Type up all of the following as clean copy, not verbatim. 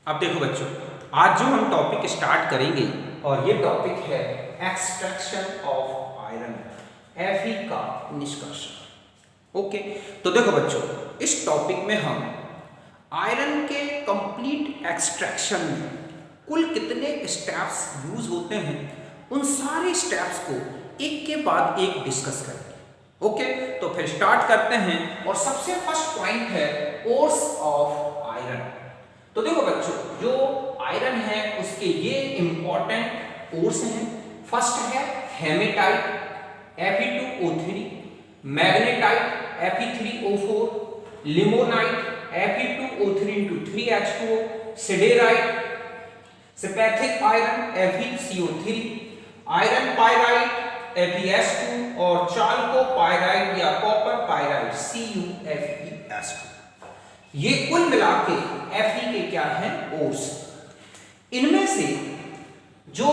अब देखो बच्चों, आज जो हम टॉपिक स्टार्ट करेंगे और ये टॉपिक है एक्सट्रैक्शन ऑफ आयरन, Fe का निष्कर्षण। ओके, तो देखो बच्चों, इस टॉपिक में हम आयरन के कंप्लीट एक्सट्रैक्शन में कुल कितने स्टेप्स यूज होते हैं, उन सारे स्टेप्स को एक के बाद एक डिस्कस करेंगे। ओके, तो फिर स्टार्ट करते हैं और सबसे फर्स्ट पॉइंट है ओर्स ऑफ आयरन। तो देखो बच्चों, जो आयरन है उसके ये इंपॉर्टेंट ओर्स हैं। फर्स्ट है hematite Fe2O3, magnetite Fe3O4, limonite Fe2O3 siderite, spathic iron FeCO3, iron pyrite FeS2 और चाल्को-पायराइट या कॉपर पायराइट CuFeS2। ये कुल मिला के Fe के क्या हैं ओर्स। इनमें से जो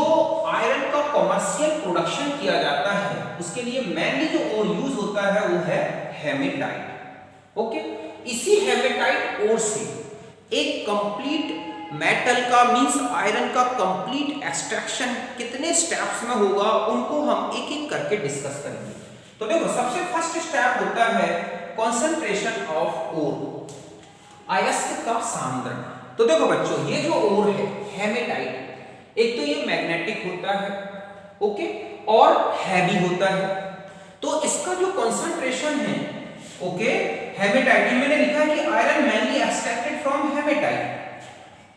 आयरन का कॉमर्शियल प्रोडक्शन किया जाता है उसके लिए मेनली जो ओर यूज होता है वो है हेमेटाइट। ओके, इसी हेमेटाइट ओर से एक कंप्लीट मेटल का मींस आयरन का कंप्लीट एक्सट्रैक्शन कितने स्टेप्स में होगा उनको हम एक एक करके डिस्कस करेंगे। तो देखो, सबसे फर्स्ट स्टेप होता है कंसंट्रेशन ऑफ ओर, अयस्क का सांद्रण। तो देखो बच्चों, ये जो ओर है हेमेटाइट, एक तो ये मैग्नेटिक होता है, ओके, और हैवी होता है। तो इसका जो कंसंट्रेशन है, ओके, हेमेटाइट, मैंने लिखा है कि iron mainly extracted from haematite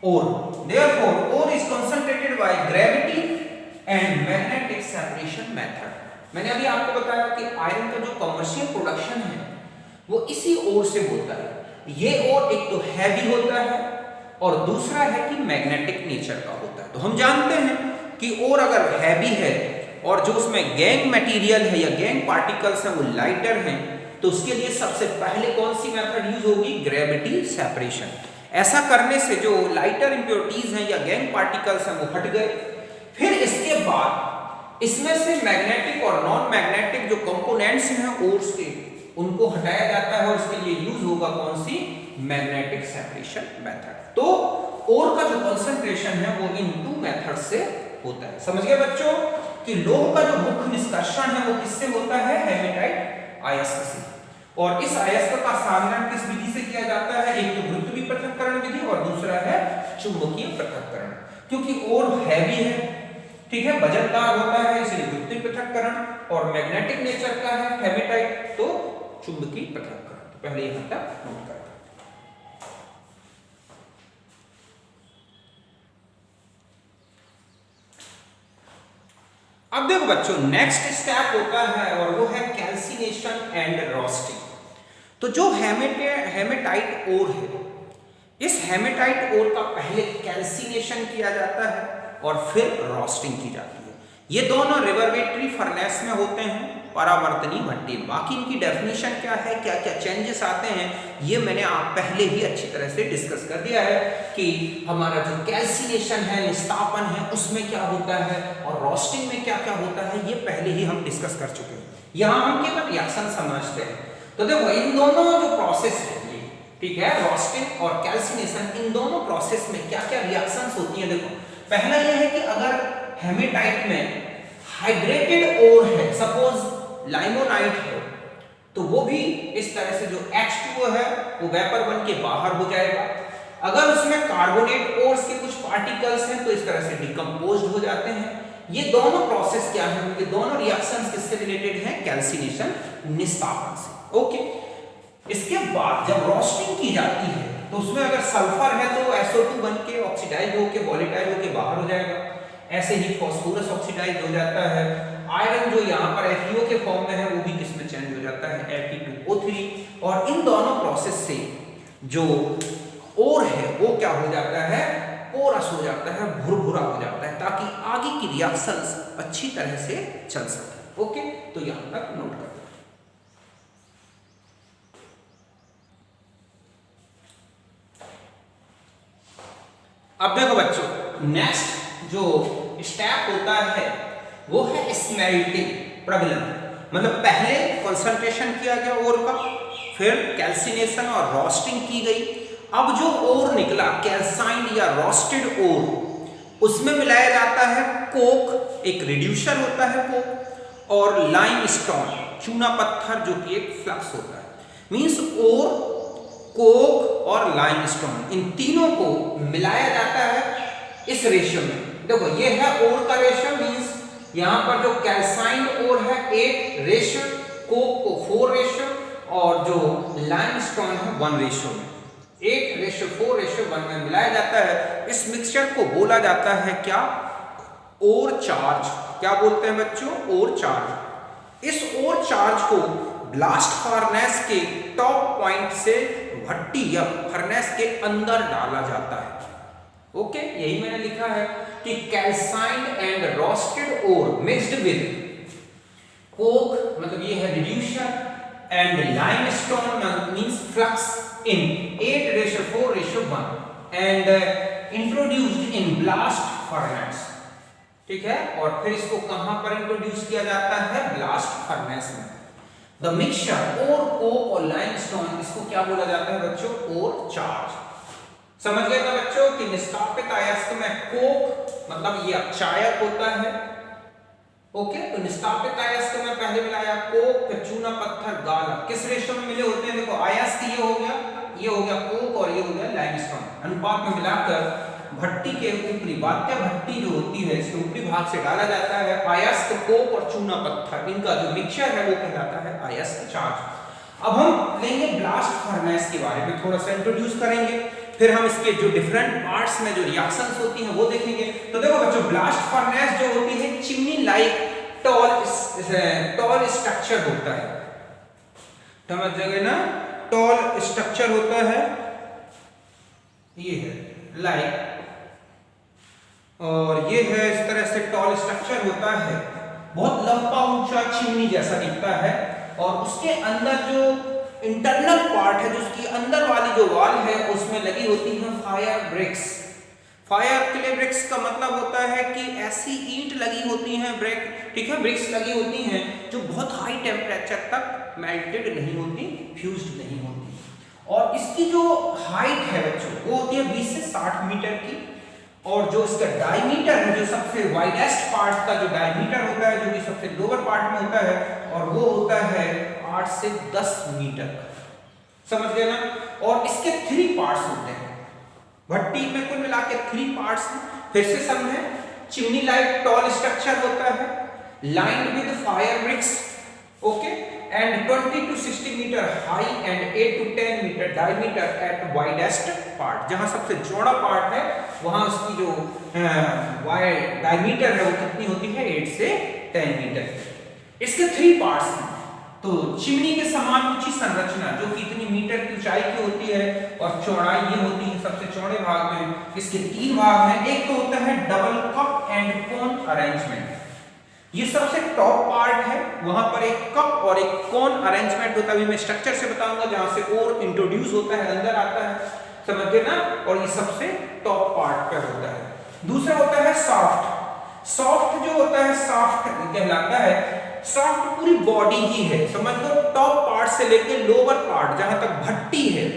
ore, therefore ore is concentrated by gravity and magnetic separation method। मैंने अभी आपको बताया कि आयरन का जो कमर्शियल प्रोडक्शन है वो इसी ओर से होता है। ये ओर एक तो हैवी होता है और दूसरा है कि मैग्नेटिक नेचर का होता है। तो हम जानते हैं कि ओर अगर हैवी है और जो उसमें गैंग मटेरियल है या गैंग पार्टिकल्स हैं वो लाइटर हैं, तो उसके लिए सबसे पहले कौन सी मेथड यूज होगी? Gravity separation. ऐसा करने से जो लाइटर इंप्योरिटीज हैं या गैंग पार्टिकल्स हैं वो हट गए। फिर इसके बाद इसमें से मैग्नेटिक और नॉन मैग्नेटिक जो कंपोनेंट्स हैं ओर्स के, उनको हटाया जाता है और इसके लिए यूज होगा कौन सी? Magnetic separation method. तो ओर का जो कंसंट्रेशन है वो इन टू मेथड से होता है। समझ गए बच्चों कि लोह का जो मुख्य निष्कर्षण है वो किससे होता है? हेमेटाइट अयस्क से। और इस अयस्क का सांद्रण किस विधि से किया जाता है? एक तो गुरुत्वीय पृथक्करण विधि और दूसरा है चुंबकीय पृथक्करण। क्योंकि ओर हैवी है, ठीक है, वजनदार होता है, इसलिए गुरुत्वीय पृथक्करण, और मैग्नेटिक नेचर का है हेमेटाइट, तो चुंबकीय पृथक्करण। तो पहले यहां तक नोट कर। अब देखो बच्चों, नेक्स्ट स्टेप होता है और वो है कैल्सिनेशन एंड रोस्टिंग। तो जो हेमेटाइट ओर है, इस हेमेटाइट ओर का पहले कैल्सिनेशन किया जाता है और फिर रोस्टिंग की जाती है। ये दोनों रिवर्बेटरी फर्नेस में होते हैं, परावर्तनीय भट्टी। बाकी इनकी डेफिनेशन क्या है, क्या क्या चेंजेस आते हैं, ये मैंने आप पहले ही अच्छी तरह से डिस्कस कर दिया है कि हमारा जो कैल्सिनेशन है, निस्तापन है, उसमें क्या होता है और रोस्टिंग में क्या क्या होता है, ये पहले ही हम डिस्कस कर चुके हैं। यहाँ हम केवल रिएक्शन समझते हैं। तो देखो, इन दोनों जो प्रोसेस है, ठीक है, रोस्टिंग और कैल्सिनेशन, इन दोनों प्रोसेस में क्या क्या रिएक्शंस होती हैं। देखो, पहला यह है कि अगर हेमेटाइट में हाइड्रेटेड ओर है, सपोज लाइमोनाइट है, तो वो भी इस तरह से जो H2O है वो वेपर बन के बाहर हो जाएगा। अगर उसमें कार्बोनेट ओर्स के कुछ पार्टिकल्स हैं तो इस तरह से डिकम्पोज्ड हो जाते हैं। ये दोनों प्रोसेस क्या है, ये दोनों रिएक्शंस किससे रिलेटेड हैं? कैल्सिनेशन, निस्तापन से। ओके, इसके बाद जब रोस्टिंग की जाती है तो उसमें अगर सल्फर है तो SO2 बन के ऑक्सीडाइज होकर वोलेटाइल होकर बाहर हो जाएगा। ऐसे ही फास्फोरस ऑक्सीडाइज हो जाता है। आयरन जो यहाँ पर FeO के फॉर्म में है वो भी किसमें चेंज हो जाता है? Fe2O3। और इन दोनों प्रोसेस से जो ओर है वो क्या हो जाता है? पोरस हो जाता है, भुरभुरा हो जाता है, ताकि आगे की रिएक्शंस अच्छी तरह से चल सके। ओके, तो यहाँ तक नोट कर। अब देखो बच्चों, नेक्स्ट जो स्टेप होता है वो है स्मेल्टिंग, प्रगलन। मतलब पहले कंसंट्रेशन किया गया ओर का, फिर कैल्सिनेशन और रोस्टिंग की गई, अब जो ओर निकला कैल्साइंड या रोस्टेड ओर, उसमें मिलाया जाता है कोक, एक रिड्यूसर होता है कोक, और लाइमस्टोन चूना पत्थर जो कि एक फ्लक्स होता है। मींस ओर, कोक और लाइमस्टोन, इन तीनों को मिलाया जाता है इस रेशियो में। देखो ये है ओर का रेशियो, मींस यहाँ पर जो कैल्साइंड ओर है 8 रेशियो, कोक को 4 रेशियो, और जो लाइमस्टोन है 1 रेशियो में, 8:4:1 में मिलाया जाता है। इस मिक्सचर को बोला जाता है क्या? ओर चार्ज। क्या बोलते हैं बच्चों? ओर चार्ज। इस ओर चार्ज को ब्लास्ट फर्नेस के टॉप पॉइंट से भट्टी या फर्नेस के अंदर डाला जाता है। ओके, यही मैंने लिखा है कि calcined and roasted ore mixed with coke, मतलब ये है reducer, and limestone means flux in 8:4:1 and introduced in blast furnace। ठीक है, और फिर इसको कहां पर इंट्रोड्यूस किया जाता है? ब्लास्ट फर्नेस में। द मिक्सचर और कोक और लाइमस्टोन, इसको क्या बोला जाता है बच्चों? ओर चार्ज। समझ गए ना बच्चों कि निष्कापित अयस्क में कोक मतलब ये अक्षायक होता है। ओके, तो निष्कापित अयस्क में पहले मिलाया कोक, फिर चूना पत्थर गाला। किस रेशियो में मिले होते हैं? देखो अयस्क ये हो गया कोक और ये हो गया लाइमस्टोन, अनुपात में मिलाकर भट्टी के ऊपरी, वात्य भट्टी जो होती है इसके ऊपरी भाग से डाला जाता है अयस्क, कोक और चूना पत्थर, इनका जो मिक्सचर है वो कहलाता है अयस्क चार्ज। अब हम लेंगे ब्लास्ट फर्नेस के बारे में थोड़ा सा इंट्रोड्यूस करेंगे, फिर हम इसके जो डिफरेंट पार्ट्स में जो रिएक्शंस होती हैं वो देखेंगे। तो देखो बच्चों, ब्लास्ट फर्नेस जो होती है चिमनी लाइक टॉल स्ट्रक्चर होता है, समझ जाएंगे ना? टॉल स्ट्रक्चर होता है, ये है लाइक, और ये है इस तरह से टॉल स्ट्रक्चर होता है, बहुत लंबा ऊंचा चिमनी जैसा दिखता है, और उसके अंदर जो इंटरनल पार्ट है, जो उसकी अंदर वाली जो वॉल है उसमें लगी होती है fire bricks. Fire clay bricks का मतलब होता है कि ऐसी ईंट लगी होती हैं, ब्रिक, ठीक है, ब्रिक्स लगी होती हैं जो बहुत हाई टेम्परेचर तक मेल्टेड नहीं होती, फ्यूज्ड नहीं होती। और इसकी जो हाइट है बच्चों वो होती है 20 से 60 मीटर की, और जो इसका डायमीटर है, जो सबसे वाइडेस्ट पार्ट का जो डायमीटर होता है, जो कि सबसे लोअर पार्ट में होता है, और वो होता है 8 से 10 मीटर। समझ गए ना? और इसके 3 पार्ट्स होते हैं भट्टी में, कुल मिला के 3 पार्ट्स हैं। फिर से समझे, चिमनी लाइक टॉल स्ट्रक्चर होता है, lined with fire bricks, okay, and 20 to 60 metre high and 8 to 10 metre diameter at widest part. जहां सबसे चौड़ा पार्ट है वहां उसकी जो वाइड डायमीटर है वो कितनी होती है? 8 से 10 मीटर। इसके 3 पार्ट्स हैं। तो चिमनी के समान ऊंची संरचना जो कि इतनी मीटर की ऊंचाई की होती है, और चौड़ाई ये होती है सबसे चौड़े भाग में। इसके 3 भाग हैं। एक तो होता है double cup and cone arrangement, ये सबसे टॉप पार्ट है, वहां पर एक कप और एक कोन अरेंजमेंट होता है। अभी मैं स्ट्रक्चर से बताऊंगा जहां से ओर इंट्रोड्यूस होता है, अंदर आता है, समझ गए ना? और ये सबसे टॉप पार्ट पर होता है। दूसरा होता है सॉफ्ट। सॉफ्ट जो होता है, सॉफ्ट कहलाता है, सॉफ्ट पूरी बॉडी ही है, समझ लो, टॉप पार्ट से लेके लोअर पार्ट जहां तक भट्टी है,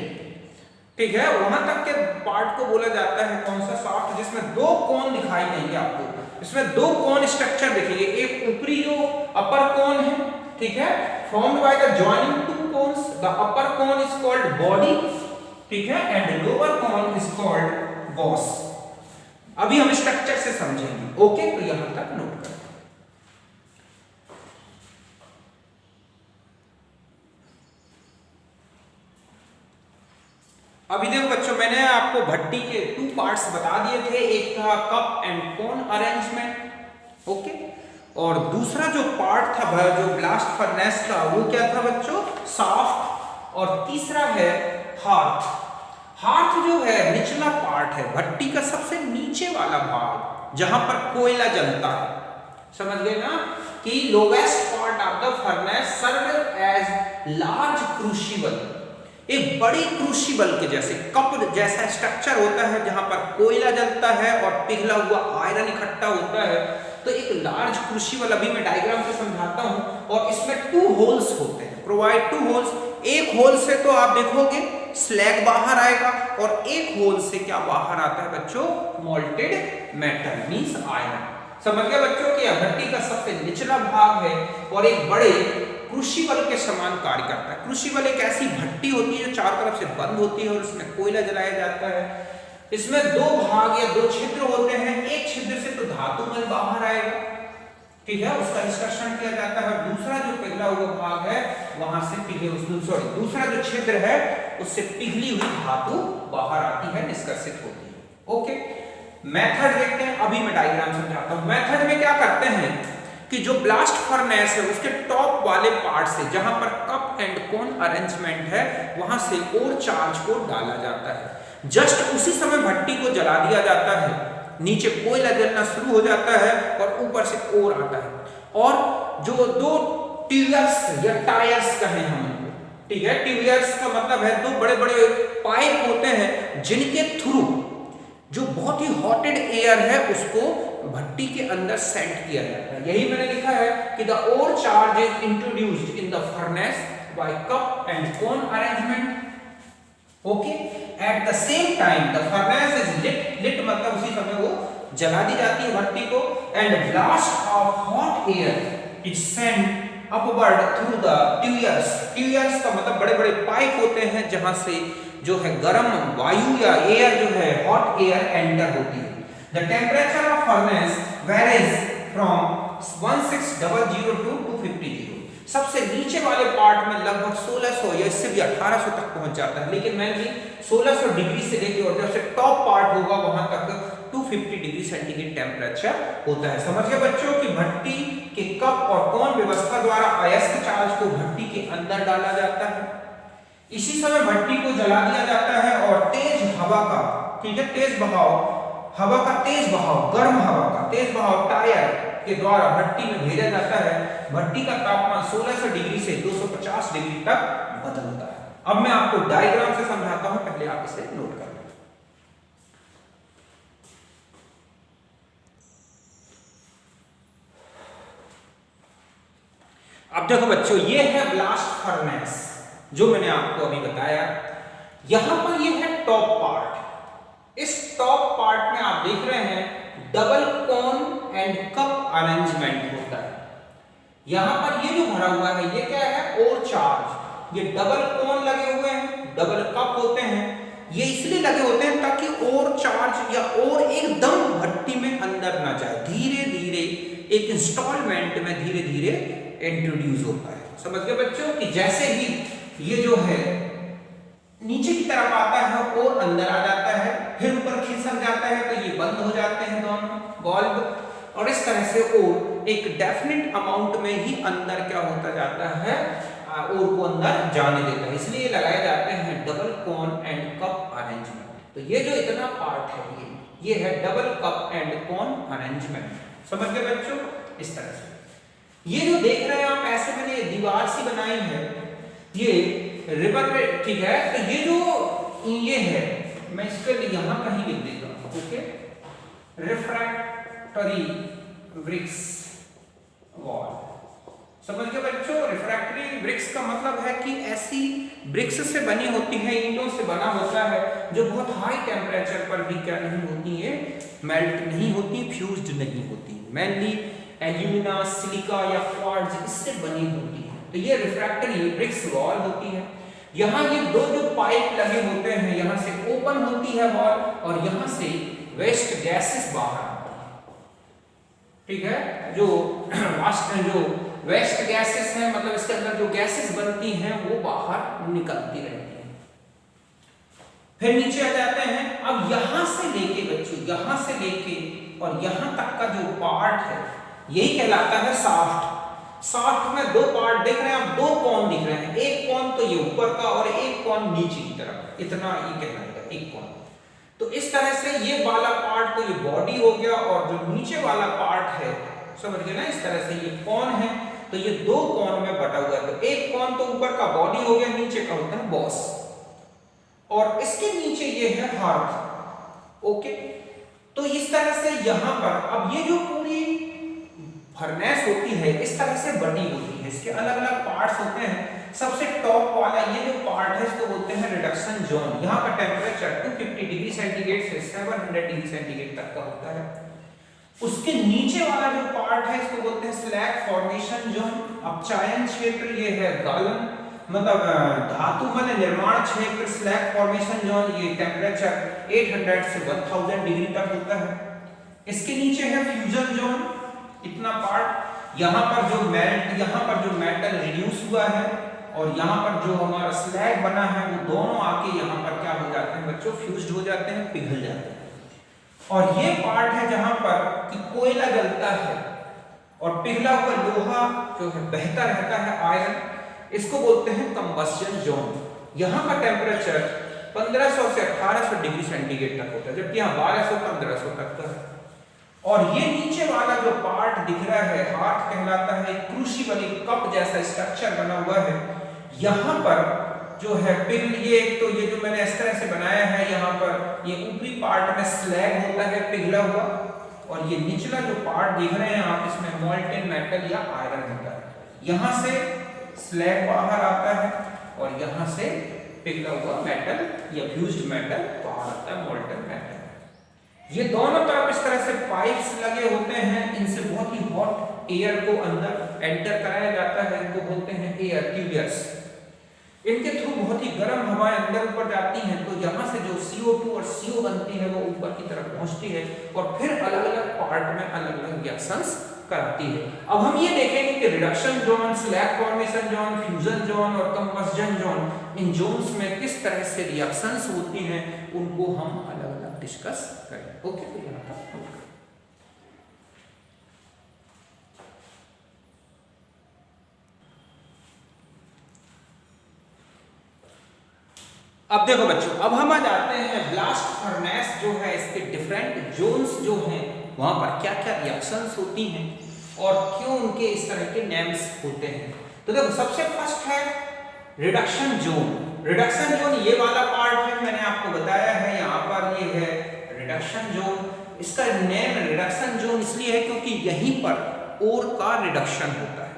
ठीक है, वहां तक के पार्ट को बोला जाता है कौन सा? सॉफ्ट, जिसमें 2 कोन दिखाई देंगे आपको। इसमें 2 कोन स्ट्रक्चर दिखेंगे, एक ऊपरी जो अपर कोन है, ठीक है, formed by the joining 2 cones. The upper cone is called body, ठीक है, and lower cone is called bosh. अभी हम स्ट्रक्चर से समझेंगे, ओके? तो यहां तक नोट करें। अभी देखो बच्चों, मैंने आपको भट्टी के 2 पार्ट्स बता दिए थे, एक था cup and cone arrangement, okay, और दूसरा जो पार्ट था जो ब्लास्ट फर्नेस का वो क्या था बच्चों? सॉफ्ट, और तीसरा है हार्थ। हार्थ जो है निचला पार्ट है, भट्टी का सबसे नीचे वाला भाग जहां पर कोयला जलता है, समझ गए ना? कि lowest part of the furnace serve as large crucible, एक बड़ी क्रूसिबल के जैसे कप जैसा स्ट्रक्चर होता है जहां पर कोयला जलता है और पिघला हुआ आयरन इकट्ठा होता है। तो एक लार्ज क्रूसिबल, अभी मैं डायग्राम से समझाता हूं, और इसमें 2 होल्स होते हैं, प्रोवाइड 2 होल्स। एक होल से तो आप देखोगे स्लैग बाहर आएगा और एक होल से क्या बाहर आता है बच्चों, मोल्टेड मेटल मींस आयरन। समझ गए बच्चों कि भट्टी का सबसे निचला भाग है और एक बड़े क्रूसिबल के समान कार्य करता है। क्रूसिबल एक ऐसी भट्टी होती है जो चारों तरफ से बंद होती है और उसमें कोयला जलाया जाता है। इसमें दो भाग या दो छिद्र होते हैं, एक छिद्र से तो धातु मल बाहर आएगा, ठीक है, उसका निष्कर्षण किया जाता है। दूसरा जो पिघला हुआ भाग है वहां से दूसरा जो छिद्र है उससे पिघली हुई धातु बाहर आती है, निष्कर्षित होती है। ओके, मेथड देखते हैं। अभी मैं डायग्राम समझाता हूं। मेथड में क्या करते हैं कि जो ब्लास्ट फर्नेस है उसके टॉप वाले पार्ट से, जहां पर कप एंड कोन अरेंजमेंट है, वहां से और चार्ज को डाला जाता है। जस्ट उसी समय भट्टी को जला दिया जाता है, नीचे कोयला जलना शुरू हो जाता है और ऊपर से और आता है। और जो दो ट्यूबर्स या टायर्स कहें हम, ठीक है, ट्यूबर्स का मतलब है दो बड़े बड़े पाइप होते हैं जिनके थ्रू जो बहुत ही हॉटेड एयर है उसको भट्टी के अंदर सेंट किया जाता है। यही मैंने लिखा है कि the ore charge is introduced in the furnace by cup and cone arrangement. Okay, at the same time the furnace is lit मतलब उसी समय वो जला दी जाती है भट्टी को, and blast of hot air is sent upward through the tuyeres. Tuyeres का मतलब बड़े बड़े पाइप होते हैं जहां से जो है गर्म वायु या एयर जो है हॉट एयर एंटर होती है। The temperature of furnace varies from 1600 to 250। सबसे नीचे वाले पार्ट में लगभग 1600 या इससे भी 1800 तक पहुंच जाता है, लेकिन मैंने 1600 डिग्री से लेकर और जब से टॉप पार्ट होगा वहां तक 250 डिग्री सेंटीग्रेड टेम्परेचर होता है। समझ गए बच्चों कि भट्टी के कप और कोन व्यवस्था द्वारा अयस्क चार्ज को भट्टी के अंदर डाला जाता है। इसी समय भट्टी को जला दिया जाता है और तेज हवा का, ठीक है, तेज बहाव, हवा का तेज बहाव, गर्म हवा का तेज बहाव टायर के द्वारा भट्टी में भेजा जाता है। भट्टी का तापमान 1600 डिग्री से 250 डिग्री तक बदलता है। अब मैं आपको डायग्राम से समझाता हूं, पहले आप इसे नोट कर लें। अब देखो बच्चों, ये है ब्लास्ट फर्नेस जो मैंने आपको अभी बताया। यहां पर ये है टॉप पार्ट। इस टॉप पार्ट में आप देख रहे हैं double cone and cup arrangement होता है। यहां पर ये जो भरा हुआ है ये क्या है, और चार्ज। ये डबल कोन लगे हुए हैं, डबल कप होते हैं। ये इसलिए लगे होते हैं ताकि और चार्ज या और एकदम भट्टी में अंदर ना जाए, धीरे धीरे एक इंस्टॉलमेंट में धीरे धीरे इंट्रोड्यूस होता है। समझ गए बच्चों कि जैसे ही ये जो है नीचे की तरफ आता है और अंदर आ जाता है, फिर ऊपर खिसक जाता है तो ये बंद हो जाते हैं दोनों वाल्व, और इस तरह से और एक डेफिनेट अमाउंट में ही अंदर क्या होता जाता है, और को अंदर जाने देता है। इसलिए लगाए जाते हैं double cone and cup arrangement. तो ये जो इतना पार्ट है ये है double cup and cone arrangement. समझ गए बच्चों? इस तरह से ये जो देख रहे हैं आप, ऐसे मैंने दीवार सी बनाई है, ये रिवर पे, ठीक है। तो ये जो ये है, मैं इसके लिए यहां कहीं लिख देता हूं, ओके, रिफ्रैक्टरी ब्रिक्स वॉल। समझ गए बच्चों? रिफ्रैक्टरी ब्रिक्स का मतलब है कि ऐसी ब्रिक्स से बनी होती है, ईंटों से बना होता है, जो बहुत हाई टेम्परेचर पर भी क्या नहीं होती है, मेल्ट नहीं होती, फ्यूज्ड नहीं होती। मेनली एल्यूमिना, सिलिका या क्वार्ट्ज इससे बनी होती है। तो ये रिफ्रैक्टरी ब्रिक्स वॉल होती है। यहाँ ये दो जो पाइप लगे होते हैं, यहाँ से ओपन होती है वॉल और यहाँ से वेस्ट गैसेस बाहर आती है, ठीक है। जो वेस्ट गैसेस हैं, मतलब इसके अंदर जो गैसेस बनती हैं वो बाहर निकलती रहती हैं। फिर नीचे आ जाते हैं। अब यहां से लेके बच्चों, यहां से लेके और यहां तक का जो पार्ट है यही कहलाता है शाफ्ट। शाफ्ट में दो पार्ट देख रहे हैं आप, दो कोन दिख रहे हैं, एक कोन तो ये ऊपर का और एक कोन नीचे की तरफ, इतना ये कहलाएगा एक कोन। तो इस तरह से ये वाला पार्ट तो ये बॉडी हो गया, और जो नीचे वाला पार्ट है, समझ गए ना, इस तरह से ये कोन है, तो ये दो कोन में बटा हुआ है। तो एक कोन तो ऊपर का बॉडी हो गया, नीचे का होता है बॉस, और इसके नीचे ये है हार्ट, ओके। तो इस तरह से यहां पर अब ये जो पूरी फर्नेस होती है इस तरह से बटी होती है, इसके अलग अलग पार्ट्स होते हैं। सबसे टॉप वाला ये जो पार्ट है इसको बोलते हैं रिडक्शन जोन। यहाँ का टेम्परेचर 250 डिग्री सेंटीग्रेड से 700 डिग्री सेंटीग्रेड तक का होता है। उसके नीचे वाला जो पार्ट है इसको बोलते हैं स्लैग फॉर्मेशन जोन, अपचायन क्षेत्र। ये है गालन मतलब धातु मन निर्माण क्षेत्र। स्लैग फॉर्मेशन जोन ये टेम्परेचर 800 से 1000 डिग्री तक होता है। इसके नीचे है फ्यूजन जोन, इतना पार्ट। यहाँ पर जो मेटल रिड्यूस हुआ है और यहाँ पर जो हमारा स्लैग बना है वो दोनों आके यहाँ पर क्या हो जाते हैं बच्चों, फ्यूज्ड हो जाते हैं, पिघल जाते हैं। और ये पार्ट है जहां पर कि कोयला जलता है और पिघला हुआ लोहा जो है बहता रहता है, आयरन, इसको बोलते हैं कंबस्शन जोन। यहाँ का टेम्परेचर 1500 से 1800 डिग्री सेंटीग्रेड तक होता है, जबकि यहाँ 1200-1500 तक का है। और ये नीचे वाला जो पार्ट दिख रहा है हार्ट कहलाता है, क्रूसिबल कप जैसा स्ट्रक्चर बना हुआ है। यहाँ पर जो है पिघल, ये तो ये जो मैंने इस तरह से बनाया है, यहाँ पर ये ऊपरी पार्ट में स्लैग होता है पिघला हुआ, और ये निचला जो पार्ट देख रहे हैं आप इसमें मोल्टेन मेटल या आयरन होता है। यहाँ से स्लैग बाहर आता है और यहाँ से पिघला हुआ मेटल या फ्यूज्ड मेटल बाहर आता है, मोल्टेन मेटल। ये दोनों तरफ इस तरह से पाइप्स लगे होते हैं, इनसे बहुत ही हॉट एयर को अंदर एंटर कराया जाता है, इनको बोलते हैं एयर ट्यूबर्स। इनके थ्रू बहुत ही गर्म हवाएं अंदर ऊपर जाती हैं, तो यहाँ से जो CO2 और CO बनती है वो ऊपर की तरफ पहुंचती है और फिर अलग अलग पार्ट में अलग अलग रिएक्शंस कराती है। अब हम ये देखेंगे कि reduction zone, slag formation zone, fusion zone और कंबस्शन जोन, इन जोन्स में किस तरह से रिएक्शंस होती हैं उनको हम अलग अलग डिस्कस करेंगे। ओके, तो यहाँ तक अब देखो बच्चों, अब हम आ जाते हैं ब्लास्ट फर्नेस जो है, इसके डिफरेंट जोन्स जो हैं वहां पर क्या क्या रिएक्शंस होती हैं और क्यों उनके इस तरह के नेम्स होते हैं। तो देखो सबसे फर्स्ट है रिडक्शन जोन। रिडक्शन जोन ये वाला पार्ट है, मैंने आपको बताया है, यहाँ पर ये है रिडक्शन जोन। इसका नेम रिडक्शन जोन इसलिए है क्योंकि यहीं पर ओर का रिडक्शन होता है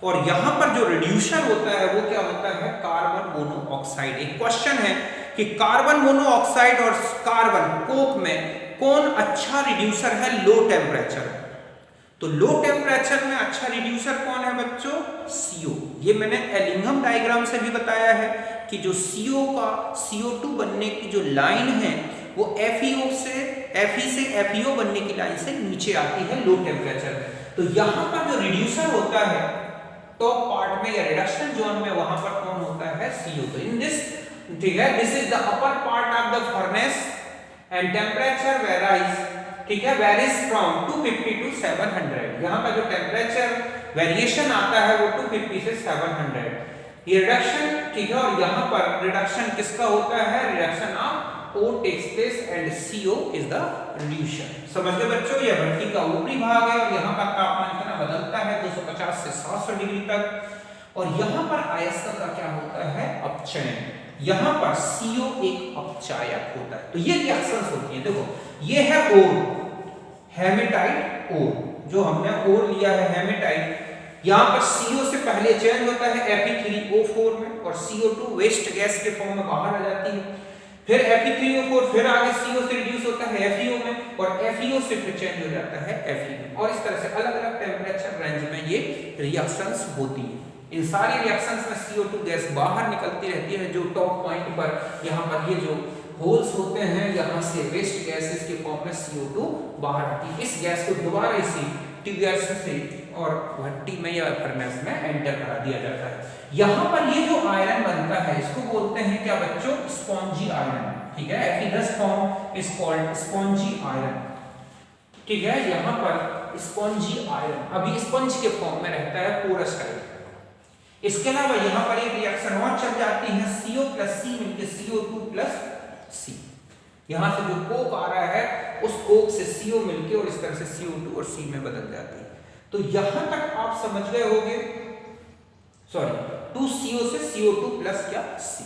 और यहाँ पर जो रिड्यूसर होता है वो क्या होता है, कार्बन मोनोऑक्साइड। एक क्वेश्चन है कि कार्बन मोनोऑक्साइड और कार्बन कोक में कौन अच्छा रिड्यूसर है लो टेम्परेचर। तो लो टेम्परेचर में अच्छा रिड्यूसर कौन है बच्चों, CO। ये मैंने एलिंघम डायग्राम से भी बताया है कि जो CO का CO2 बनने की जो लाइन है वो FeO से Fe से FeO बनने की लाइन से नीचे आती है लो टेम्परेचर में। तो यहाँ पर जो रिड्यूसर होता है टॉप पार्ट में या रिडक्शन जोन में, वहां पर कौन होता है, CO। तो इन दिस, ठीक है, this is the upper part of the furnace and temperature varies, ठीक है, वेरीज फ्रॉम 250 टू 700। यहाँ का जो टेम्परेचर वेरिएशन आता है वो 250 से 700। ये रिडक्शन, ठीक है, और यहाँ पर रिडक्शन किसका होता है, reduction of O takes place and CO is the reducer। समझ गए बच्चों, यह भट्टी का ऊपरी भाग है और यहाँ का तापमान कितना बदलता है 250 से 700 डिग्री तक। और यहाँ पर अयस्क का क्या होता है, अपचयन। यहाँ पर CO एक अपचायक होता है। तो ये रिएक्शंस होती है। देखो ये है ओर, हेमेटाइट ओर, जो हमने ओर लिया है हेमेटाइट। यहाँ पर CO से पहले चेंज होता है Fe3O4 में और CO2 वेस्ट गैस के फॉर्म में बाहर आ जाती है। फिर Fe3O4 फिर आगे CO से रिड्यूस होता है FeO में और FeO से फिर चेंज हो जाता है Fe में। और इस तरह से अलग अलग टेम्परेचर रेंज में ये रिएक्शंस होती है। इन सारी रिएक्शंस में CO2 गैस बाहर निकलती रहती है, जो टॉप पॉइंट पर यहाँ पर ये जो होल्स होते हैं यहाँ से वेस्ट गैसेस के फॉर्म में CO2 बाहर आती है। इस गैस को दोबारा इसी ट्यूबर्स से और भट्टी में या फर्नेस में एंटर करा दिया जाता है। यहाँ पर ये जो आयरन बनता है इसको बोलते हैं क्या बच्चों, स्पॉन्जी आयरन, ठीक है। Fe form is called spongy iron, ठीक है। यहाँ पर स्पॉन्जी आयरन अभी स्पंज के फॉर्म में रहता है, पोरस टाइप। इसके अलावा यहाँ पर एक रिएक्शन और चल जाती है, CO प्लस C मिलकर CO2 प्लस C। यहाँ से जो कोक आ रहा है उस कोक से CO मिलके और इस तरह से CO2 और C में बदल जाती है। तो यहां तक आप समझ गए होंगे, सॉरी 2CO से CO2 प्लस क्या C।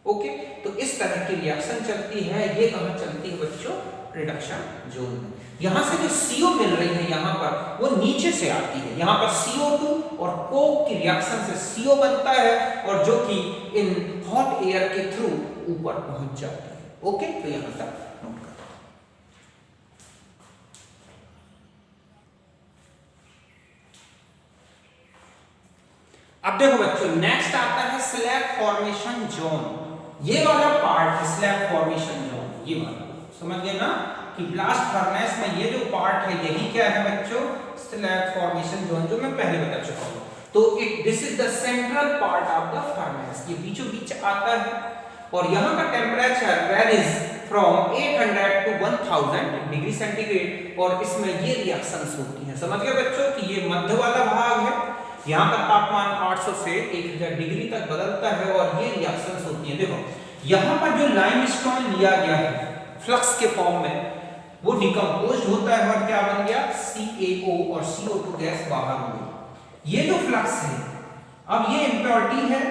ओके, तो इस तरह की रिएक्शन चलती है। ये कहाँ चलती है बच्चों? रिडक्शन जोन में। यहाँ से जो CO मिल रही है यहाँ पर, वो नीचे से आती है। यहाँ पर CO2 और कोक की रिएक्शन से CO बनता है, और जो कि इन हॉट एयर के थ्रू ऊपर पहुंच जाती है। ओके, तो यहाँ तक नोट करो। अब देखो बच्चों, नेक्स्ट आता है स्लैग फॉर्मेशन जोन। ये वाला पार्ट है स्लैग फॉर्मेशन जोन, ये वाला समझ गए ना कि ब्लास्ट फर्नेस में ये जो पार्ट है यही क्या है बच्चों? स्लैग फॉर्मेशन जोन, जो मैं पहले बता चुका हूं। तो this is the central part of the furnace, ये बीचों बीच आता है, और यहाँ का temperature varies from 800 to 1000 degree centigrade, और इसमें ये रिएक्शंस होती हैं। समझ गए बच्चों कि ये मध्य वाला भाग है, यहाँ का तापमान 800 से 1000 डिग्री तक बदलता है, और ये रिएक्शंस होती हैं। देखो यहाँ पर जो लाइमस्टोन लिया गया है फ्लक्स के फॉर्म में, वो डिकम्पोज्ड होता है और क्या बन गया? CaO और CO2 गैस बाहर हो गई। ये जो फ्लक्स है, अब ये इम्प्योरिटी है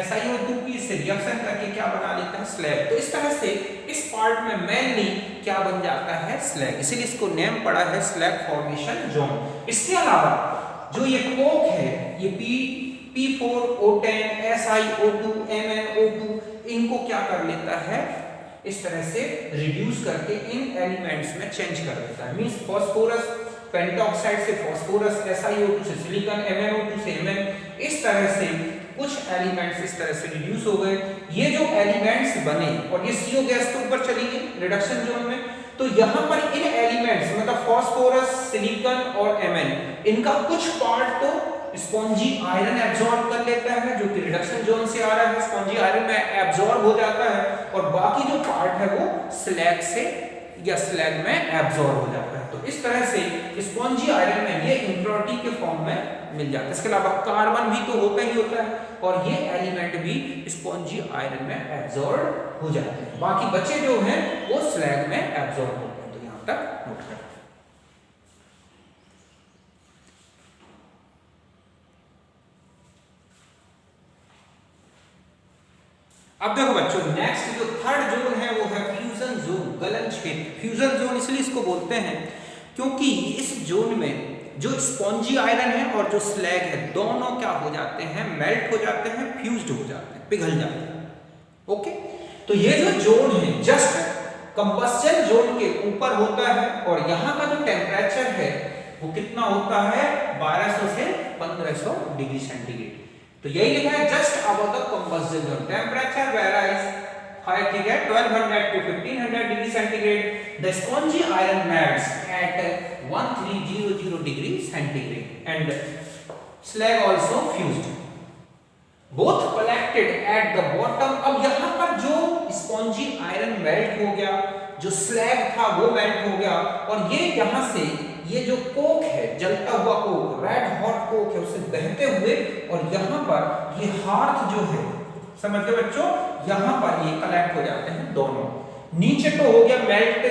SiO2 की, इससे रिएक्शन करके क्या बना लेता है? स्लैग। तो इस तरह से इस पार्ट में मेनली क्या बन जाता है? स्लैग। इसीलिए इसको नेम पड़ा है स्लैग फॉर्मेशन जोन। इसके अलावा जो ये कोक है, ये P4O10 SiO2 MnO2, इनको क्या कर लेता है? इस तरह से रिड्यूस करके इन एलिमेंट्स में चेंज कर देता है। मींस फास्फोरस पेंटॉक्साइड से फास्फोरस, SiO2 से सिलिकॉन, MnO2 से Mn, इस तरह से कुछ एलिमेंट्स इस तरह से रिड्यूस हो गए। ये जो एलिमेंट्स बने और ये CO गैस के ऊपर चली गई रिडक्शन जोन में, तो यहाँ पर इन एलिमेंट्स मतलब फास्फोरस, सिलिकॉन और Mn, इनका कुछ पार्ट तो स्पॉन्जी आयरन एब्जॉर्ब कर लेता है, जो कि रिडक्शन जोन से आ रहा है, स्पॉन्जी आयरन में एब्जॉर्ब हो जाता है, और बाकी जो पार्ट है वो स्लैग से या स्लैग में एब्जॉर्ब हो जाता है। तो इस तरह से स्पॉन्जी आयरन में ये इम्प्योरिटी के फॉर्म में मिल जाता है। इसके अलावा कार्बन भी तो होता ही होता है, और ये एलिमेंट भी स्पॉन्जी आयरन में एब्जॉर्ब हो जाते हैं। बाकी बचे जो हैं वो स्लैग में एब्जॉर्ब होते हैं। तो यहाँ तक नोट करें। अब देखो बच्चों, नेक्स्ट जो थर्ड जोन है वो है फ्यूजन जोन, गलन क्षेत्र। फ्यूजन जोन इसलिए इसको बोलते हैं क्योंकि इस जोन में जो स्पॉन्जी आयरन है और जो स्लैग है, दोनों क्या हो जाते हैं? मेल्ट हो जाते हैं, फ्यूज्ड हो जाते हैं, पिघल जाते हैं। ओके, तो ये जो जोन है जस्ट कंबस्शन जोन के ऊपर होता है, और यहाँ का जो टेम्परेचर है वो कितना होता है? 1200 से 1500 डिग्री सेंटीग्रेड। तो यही लिखा है just above the combustion zone, temperature varies 1200 to 1500 degree centigrade. The spongy iron melts at 1300 degree centigrade and slag also fused, both collected at the bottom। अब यहाँ पर जो स्पॉन्जी आयरन मेल्ट हो गया, जो स्लैग था वो मेल्ट हो गया, और ये यहाँ से ये जो कोक है, जलता हुआ कोक, रेड हॉट कोक है, उससे बहते हुए, और यहाँ पर ये हार्थ जो है, समझ गए बच्चों, यहाँ पर ये कलेक्ट हो जाते हैं दोनों। नीचे तो हो गया मेल्ट,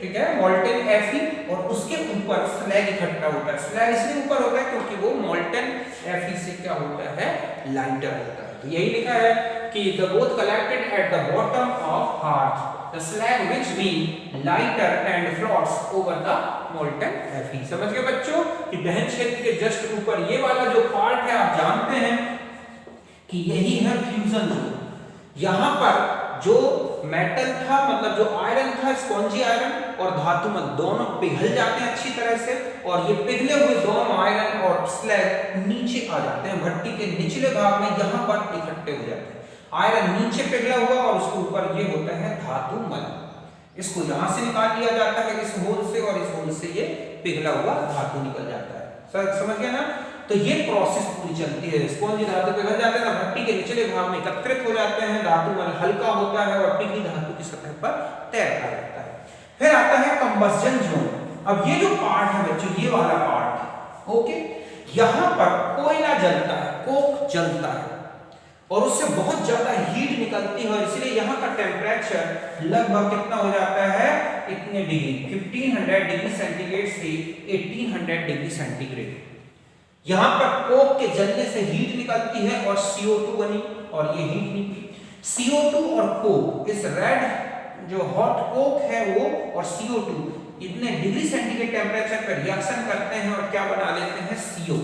ठीक है, मोल्टन Fe, और उसके ऊपर स्लैग इकट्ठा होता है। स्लैग इसलिए ऊपर होता है क्योंकि वो मोल्टन Fe से क्या होता है? लाइटर होता है। तो यही लिखा है कि the both collected at the bottom of hearth, the slag which be lighter and floats over the molten Fe। समझ गए बच्चों कि दहन क्षेत्र के जस्ट ऊपर ये वाला जो पार्ट है, आप जानते हैं कि यही है फ्यूजन जोन। यहाँ पर जो मेटल था, मतलब जो आयरन था, स्पॉन्जी आयरन और धातुमल, दोनों पिघल जाते हैं अच्छी तरह से, और ये पिघले हुए दोनों आयरन और स्लैग नीचे आ जाते हैं, भट्टी के निचले भाग में यहाँ पर इकट्ठे हो जाते हैं। आयरन नीचे पिघला हुआ और उसके ऊपर ये होता है धातुमल। इसको यहाँ से निकाल लिया जाता है, इस होल से, और इस होल से ये पिघला हुआ धातु निकल जाता है। सर समझ गए ना? तो ये प्रोसेस पूरी चलती है। स्पॉन्जी धातु पिघल जाते हैं, भट्टी के निचले भाग में एकत्रित हो जाते हैं, धातुमल हल्का होता है और पिघली धातु की सतह पर तैरता रहता है। फिर आता है कंबस्शन जोन। अब ये जो पार्ट है बच्चों, ये वाला पार्ट है, ओके, यहाँ पर कोयला जलता है, कोक जलता है, और उससे बहुत ज्यादा हीट निकलती है, और इसलिए यहाँ का टेम्परेचर लगभग कितना हो जाता है? इतने डिग्री, 1500 डिग्री सेंटीग्रेड से 1800 डिग्री सेंटीग्रेड। यहाँ पर कोक के जलने से हीट निकलती है और CO2 बनी, और ये हीट निकली। CO2 और कोक, इस रेड जो हॉट कोक है वो और CO2 इतने डिग्री सेंटीग्रेड टेम्परेचर पर रिएक्शन करते हैं और क्या बना लेते हैं CO।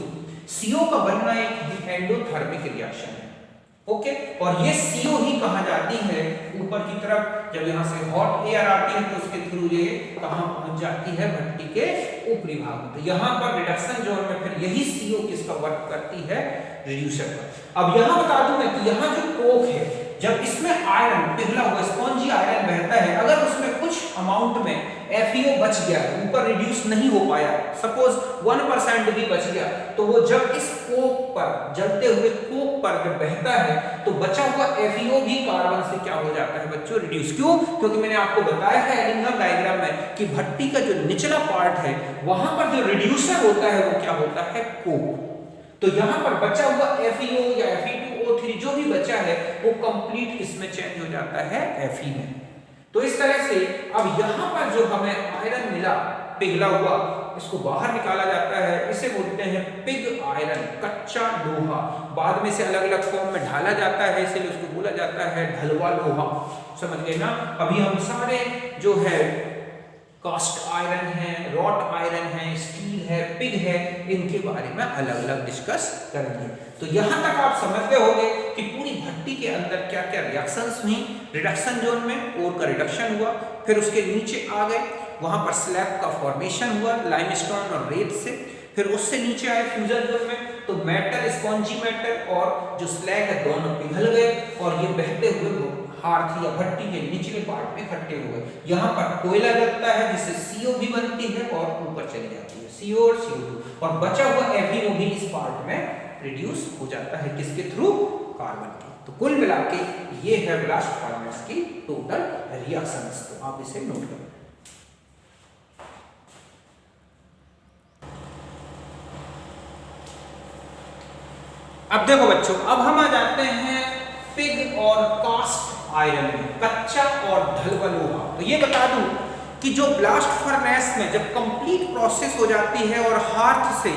CO का बनना एक एंडोथर्मिक रिएक्शन है। ओके, और ये CO ही कहा जाती है ऊपर की तरफ, जब यहाँ से हॉट एयर आती है तो उसके थ्रू ये कहाँ पहुंच जाती है, भट्टी के ऊपरी भाग में। तो यहाँ पर रिडक्शन जोन में फिर यही CO किसका वर्क करती है, रिड्यूसर का। अब यहाँ बता दूं मैं कि यहाँ जो कोक है, जब इसमें आयरन पिघला हुआ स्पॉन्जी आयरन बहता है, अगर उसमें कुछ अमाउंट में FeO बच गया, ऊपर रिड्यूस नहीं हो पाया, सपोज 1% भी बच गया, तो वो जब इस कोक पर, जलते हुए कोक पर जब बहता है तो बचा हुआ FeO भी कार्बन से क्या हो जाता है बच्चों, रिड्यूस। क्यों? क्योंकि मैंने आपको बताया है एलिंगम डायग्राम में कि भट्टी का जो निचला पार्ट है वहां पर जो रिड्यूसर होता है वो क्या होता है, कोक। तो यहाँ पर बचा हुआ FeO या Fe2O3 जो भी बचा है वो कंप्लीट इसमें चेंज हो जाता है Fe में। तो इस तरह से अब यहाँ पर जो हमें आयरन मिला पिघला हुआ, इसको बाहर निकाला जाता है, इसे बोलते हैं पिग आयरन, कच्चा लोहा। बाद में से अलग अलग फॉर्म में ढाला जाता है, इसलिए उसको बोला जाता है ढलवा लोहा। समझ गए ना? अभी हम सारे जो है कास्ट आयरन है, रॉट आयरन है, स्टील है, पिग है, इनके बारे में अलग अलग डिस्कस करेंगे। तो यहाँ तक आप समझते होंगे कि पूरी भट्टी के अंदर क्या क्या रिएक्शंस हुई। रिडक्शन जोन में ओर का रिडक्शन हुआ, फिर उसके नीचे आ गए, वहां पर स्लैब का फॉर्मेशन हुआ लाइमस्टोन और रेत से, फिर उससे नीचे आए फ्यूजन जोन में, तो मेटल, स्पॉन्जी मेटल और जो स्लैग है दोनों पिघल गए और ये बहते हुए हार्थ या भट्टी के निचले पार्ट में इकट्ठे हुए। यहाँ पर कोयला लगता है जिससे CO भी बनती है और ऊपर चली जाती है, CO और CO2, और बचा हुआ FeO भी इस पार्ट में रिड्यूस हो जाता है, किसके थ्रू, कार्बन के। तो कुल मिला के ये है ब्लास्ट फर्नेस की टोटल रिएक्शंस। तो आप इसे नोट करें। अब देखो बच्चों, अब हम आ जाते हैं पिग और कास्ट आयरन में, कच्चा और ढलवा लोहा। तो ये बता दूं कि जो ब्लास्ट फर्नेस में जब कंप्लीट प्रोसेस हो जाती है और हार्थ से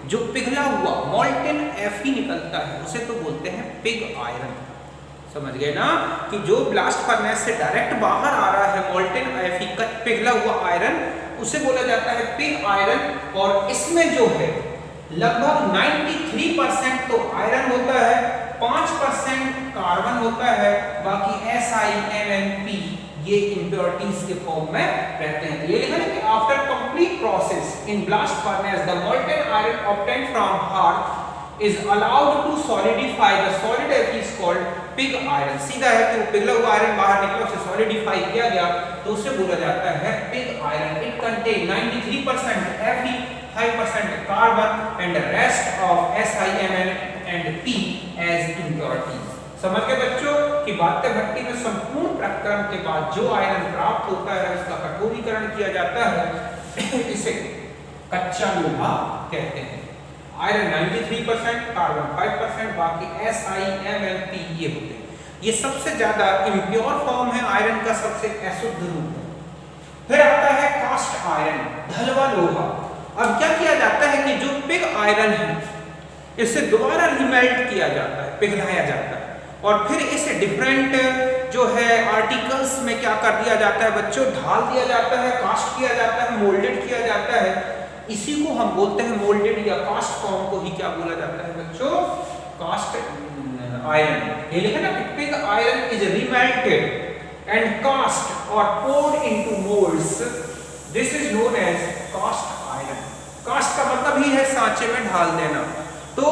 जो पिघला हुआ मोल्टेन Fe निकलता है उसे तो बोलते हैं पिग आयरन। समझ गए ना कि जो ब्लास्ट फर्नेस से डायरेक्ट बाहर आ रहा है मोल्टेन Fe पिघला हुआ आयरन, उसे बोला जाता है पिग आयरन। और इसमें जो है लगभग 93% तो आयरन होता है, 5% कार्बन होता है, बाकी SiMnP ये इम्प्योरिटीज के फॉर्म में रहते हैं। ये लिखा है कि after complete process in blast furnace the molten iron obtained from hearth is allowed to solidify, the solid Fe is called pig iron. सीधा है कि वो पिघला हुआ आयरन बाहर निकला, उसे सॉलिडिफाई किया गया तो उसे बोला जाता है pig iron. It contain 93% Fe, 5% carbon and the rest of SiMn and P as impurities। समझ के बच्चों कि बातें भट्टी में संपूर्ण प्रक्रम के बाद जो आयरन प्राप्त होता है उसका कठोरीकरण किया जाता है, इसे कच्चा लोहा कहते हैं। आयरन 93%, कार्बन 5%, बाकी SiMnP ये होते हैं। ये सबसे ज्यादा इम्प्योर फॉर्म है आयरन का, सबसे अशुद्ध रूप है। फिर आता है कास्ट आयरन, ढलवा लोहा। अब क्या किया जाता है कि जो पिग आयरन है इसे दोबारा रिमेल्ट किया जाता है, पिघलाया जाता है, और फिर इसे डिफरेंट जो है आर्टिकल्स में क्या कर दिया जाता है बच्चों, ढाल दिया जाता है, कास्ट किया जाता है, मोल्डेड किया जाता है। इसी को हम बोलते हैं मोल्डेड या कास्ट फॉर्म को ही क्या बोला जाता है बच्चों, कास्ट आयरन। ये लिखा ना कि pig iron is remelted and cast और poured into moulds, this is known as cast iron. Cast का मतलब ही है सांचे में ढाल देना। तो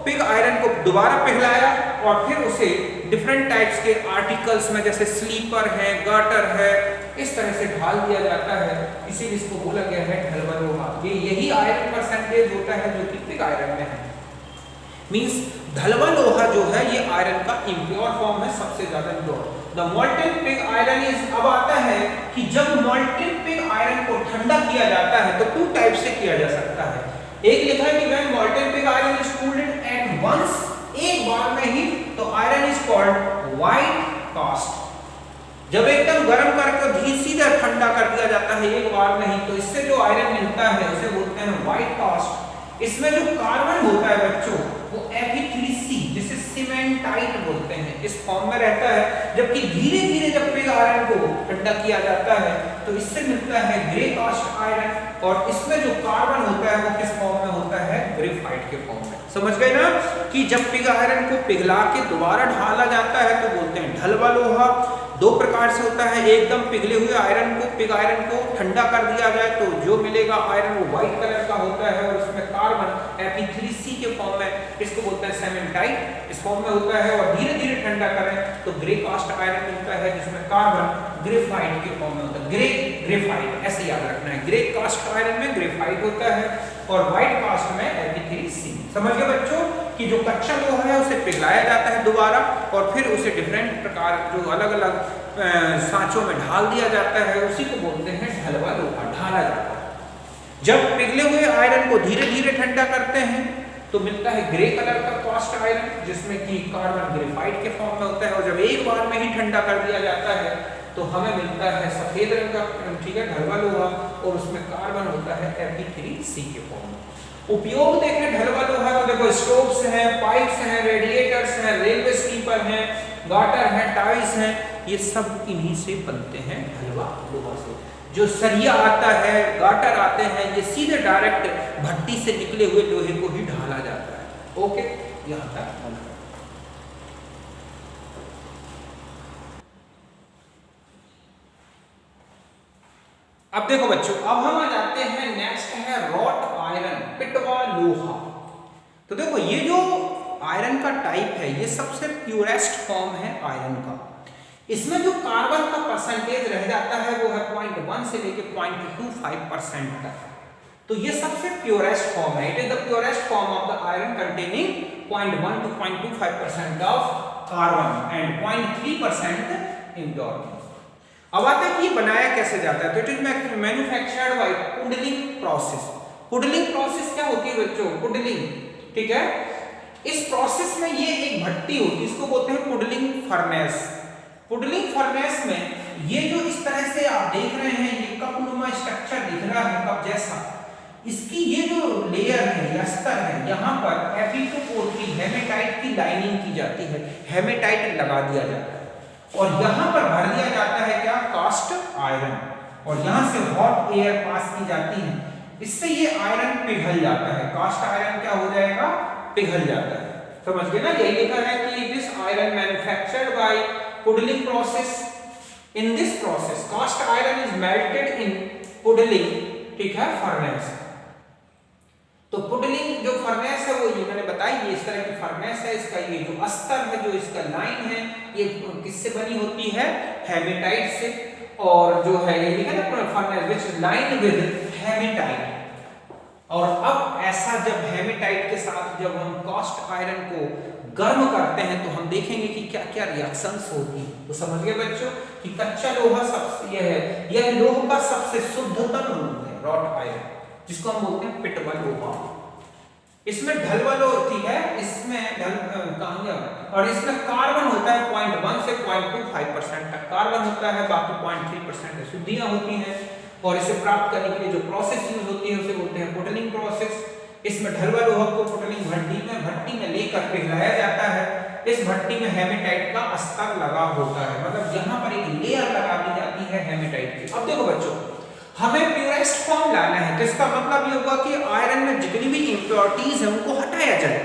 पिग आयरन को दोबारा पिघलाया और फिर उसे डिफरेंट टाइप्स के आर्टिकल्स में, जैसे स्लीपर है, गाटर है, इस तरह से ढाल दिया जाता है, इसीलिए इसको बोला गया है ढलवा लोहा। ये यही आयरन परसेंटेज होता है जो कि पिग आयरन में है। मींस ढलवा लोहा जो है ये आयरन का इम्प्योर फॉर्म है, सबसे ज्यादा impure. The molten pig iron is, अब आता है कि जब मोल्टेन पिग आयरन को ठंडा किया जाता है तो 2 टाइप से किया जा सकता है। एक लिखा है कि when molten pig iron is cooled at once, एक बार में ही, तो iron is called white cast. जब एकदम गर्म करके सीधा ठंडा कर दिया जाता है एक बार में ही, तो इससे जो आयरन मिलता है उसे बोलते हैं व्हाइट कास्ट। इसमें जो कार्बन होता है बच्चों वो Fe3C, जिसे सीमेंट सेमेंटाइट बोलते हैं, इस फॉर्म में रहता है। जबकि धीरे धीरे जब पिग आयरन को ठंडा किया जाता है तो इससे मिलता है ग्रे कास्ट आयरन, और इसमें जो कार्बन होता है वो किस फॉर्म में होता है, ग्रेफाइट के फॉर्म में। समझ गए ना कि जब पिग आयरन को पिघला के दोबारा ढाला जाता है तो बोलते हैं ढलवा लोहा। दो प्रकार से होता है, एकदम पिघले हुए आयरन को, पिग आयरन को ठंडा कर दिया जाए तो जो मिलेगा आयरन वो व्हाइट कलर का होता है और उसमें कार्बन Fe3C के फॉर्म में, इसको बोलते हैं सेमेंटाइट, इस फॉर्म में होता है। और धीरे धीरे ठंडा करें तो ग्रे कास्ट आयरन मिलता है जिसमें कार्बन ग्रेफाइट के फॉर्म में होता है, ग्रे ग्रेफाइट, ऐसे याद रखना है। ग्रे कास्ट आयरन में ग्रेफाइट होता है और व्हाइट कास्ट में Fe3C। समझ गए बच्चों कि जो कच्चा लोहा है उसे पिघलाया जाता है दोबारा और फिर उसे डिफरेंट प्रकार जो अलग अलग सांचों में ढाल दिया जाता है, उसी को बोलते हैं ढलवा लोहा, ढाला जाता है। जब पिघले हुए आयरन को धीरे धीरे ठंडा करते हैं तो मिलता है ग्रे कलर का कास्ट आयरन जिसमें कि कार्बन ग्रेफाइट के फॉर्म में होता है। और जब एक बार में ही ठंडा कर दिया जाता है तो हमें मिलता है सफेद रंग का, ठीक है, ढलवा लोहा, और उसमें कार्बन होता है Fe3C के फॉर्म में। उपयोग देखें ढलवा लोहा तो देखो स्टोव्स हैं, पाइप्स हैं, रेडिएटर्स हैं, रेलवे स्लीपर हैं, गाटर हैं, टाइल्स हैं, ये सब इन्हीं से बनते हैं ढलवा लोहा से। जो सरिया आता है, गाटर आते हैं, ये सीधे डायरेक्ट भट्टी से निकले हुए लोहे को ही ढाला जाता है। ओके, यहाँ तक। अब देखो बच्चों, अब हम आ जाते हैं, नेक्स्ट है रॉट आयरन, पिटवा लोहा। तो देखो ये जो आयरन का टाइप है ये सबसे प्योरेस्ट फॉर्म है आयरन का। इसमें जो कार्बन का परसेंटेज रह जाता है वो है 0.1 से लेके 0.25% तक। तो ये सबसे प्योरेस्ट फॉर्म है, it is the purest form of the iron containing 0.1 to 0.25% of carbon and 0.3% impurities. अब आता है कि ये बनाया कैसे जाता है, तो it is manufactured by puddling process. Puddling process क्या होती है बच्चों, पुडलिंग, ठीक है। इस प्रोसेस में ये एक भट्टी होती है, इसको बोलते हैं पुडलिंग फर्नेस। पुडलिंग फर्नेस में ये जो इस तरह से आप देख रहे हैं, ये कपनुमा स्ट्रक्चर दिख रहा है कप जैसा, इसकी ये जो लेयर है या स्तर है, यहाँ पर Fe2O3 हेमेटाइट की लाइनिंग की जाती है, हेमेटाइट लगा दिया जाता है और यहाँ पर भर दिया जाता है क्या, कास्ट आयरन, और यहाँ से हॉट एयर पास की जाती है, इससे ये आयरन पिघल जाता है। कास्ट आयरन क्या हो जाएगा, पिघल जाता है। समझ गए ना, यही लिखा है कि this iron manufactured by puddling process. In this process cast iron is melted in puddling, ठीक है, फर्नेस। तो पुडलिंग जो फर्नेस है वो ये मैंने बताई, ये इस तरह की फर्नेस है, इसका ये जो अस्तर है, जो इसका लाइन है, ये किससे बनी होती है, हेमेटाइट से। और जो है ये लिखा ना furnace which line with haematite. और अब ऐसा जब हेमेटाइट के साथ जब हम कास्ट आयरन को गर्म करते हैं तो हम देखेंगे कि क्या क्या रिएक्शंस होती हैं। तो समझ गए बच्चों कि कच्चा लोहा सबसे यह लोह का सबसे शुद्धतम रूप है रॉट आयरन, जिसको हम बोलते हैं पिटवा लोहा। इसमें ढलवा लोहा, ठीक है, इसमें और इसमें कार्बन होता है 0.1 से 0.25% तक कार्बन होता है, बाकी 0.3% शुद्धियां होती हैं। और इसे प्राप्त करने के लिए जो प्रोसेस यूज होती है उसे बोलते हैं पुडलिंग प्रोसेस। इसमें ढलवा लोहा को पुडलिंग भट्टी में लेकर पिघलाया जाता है। इस भट्टी में हेमेटाइट का अस्तर लगा होता है, मतलब यहाँ पर एक लेयर लगा दी जाती है हेमेटाइट की। अब देखो बच्चों, हमें प्योरेस्ट फॉर्म लाना है, तो इसका मतलब ये होगा कि आयरन में जितनी भी इंप्योरिटीज है उनको हटाया जाए,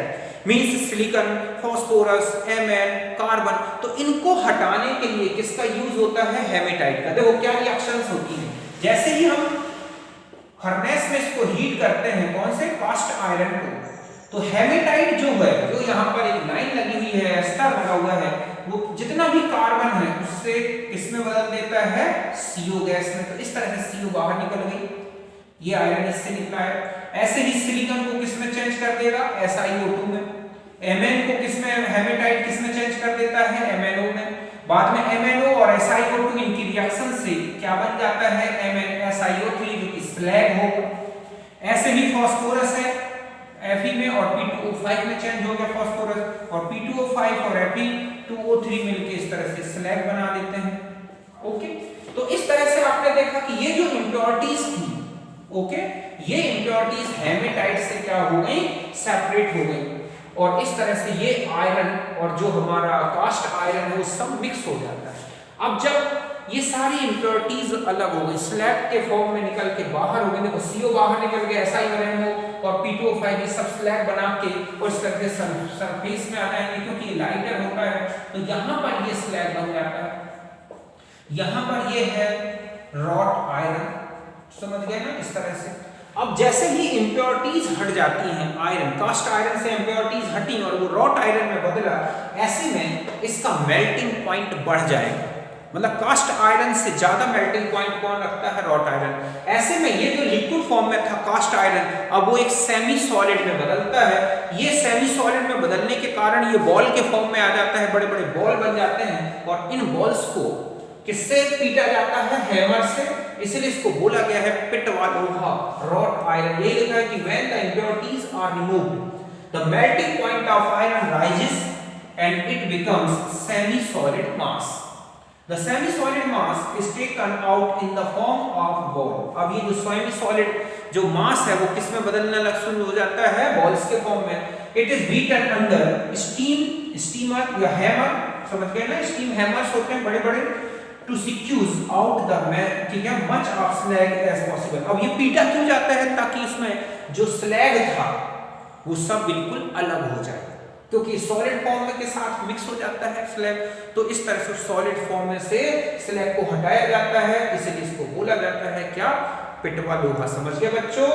means silicon, phosphorus, Mn, carbon. तो इनको हटाने के लिए किसका यूज होता है, हेमेटाइट का। देखो क्या रिएक्शंस होती हैं, जैसे ही हम फर्नेस में इसको हीट करते हैं, कौन से, कास्ट आयरन को, तो हेमेटाइट जो है, जो यहाँ पर एक लाइन लगी हुई है, स्तर लगा हुआ है, वो जितना भी कार्बन है उससे किसमें बदल देता है, CO गैस में। तो इस तरह से CO बाहर निकल गई, ये आयरन इससे निकला है। ऐसे ही सिलिकॉन को किसमें चेंज कर देगा, SiO2 में। Mn को किसमें, हेमेटाइट किसमें चेंज कर देता है, MnO में। बाद में MnO और SiO2 इनकी रिएक्शन से क्या बन जाता है, MnSiO3 जो कि स्लैग होगा। ऐसे ही फास्फोरस है Fe में और P2O5 में चेंज हो गया फास्फोरस, और P2O5 और Fe2O3 मिलके इस तरह से स्लैग बना देते हैं। ओके, तो इस तरह से आपने देखा कि ये जो इंप्योरिटीज थी, ओके, ये इंप्योरिटीज हेमेटाइट से क्या हो गई, सेपरेट हो गई। और इस तरह से ये आयरन और जो हमारा कास्ट आयरन है वो सब मिक्स हो जाता है। अब जब ये सारी इम्प्योरिटीज अलग हो गई, स्लैग के फॉर्म में निकल के बाहर हो गए, देखो CO बाहर निकल गया SiO और P2O5 ये सब स्लैग बना के और इस तरह से सरफेस में आ जाएंगे, क्योंकि ये लाइटर होता है तो यहाँ पर ये स्लैग बन जाता है। यहाँ पर ये है रॉट आयरन, समझ गए ना इस तरह से। अब जैसे ही इम्प्योरिटीज हट जाती हैं, आयरन कास्ट आयरन से इम्प्योरिटीज हटी और वो रॉट आयरन में बदला, ऐसे में इसका मेल्टिंग पॉइंट बढ़ जाएगा। मतलब कास्ट आयरन से ज्यादा मेल्टिंग पॉइंट कौन रखता है? Wrought iron. ऐसे में ये जो लिक्विड फॉर्म में था कास्ट आयरन, अब वो एक सेमी सॉलिड में बदलता है। ये सेमी सॉलिड में बदलने के कारण ये बॉल के फॉर्म में आ जाता है, बड़े बड़े बॉल बन जाते हैं और इन बॉल्स को किससे पीटा जाता है? हैमर से। इसलिए इसको बोला गया है पिटवा लोहा, रॉट आयरन। ये लिखा है कि when the impurities are removed the melting point of iron rises and it becomes semi solid mass. The semi-solid mass is taken out in the form of ball. अब ये जो semi-solid जो मास है वो किस में बदलना लग शुरू हो जाता है? बॉल्स के फॉर्म में। It is beaten under steamer या hammer, समझ गए ना? स्टीम हैमर्स होते हैं बड़े बड़े, to squeeze out the ठीक है much of slag as possible। अब ये पीटा क्यों जाता है? ताकि इसमें जो स्लैग था वो सब बिल्कुल अलग हो जाए, क्योंकि सॉलिड फॉर्म में के साथ मिक्स हो जाता है स्लैग। तो इस तरह से सॉलिड फॉर्म में से स्लैग को हटाया जाता है, इसलिए इसको बोला जाता है क्या? पिटवा लोहा। समझ गए बच्चों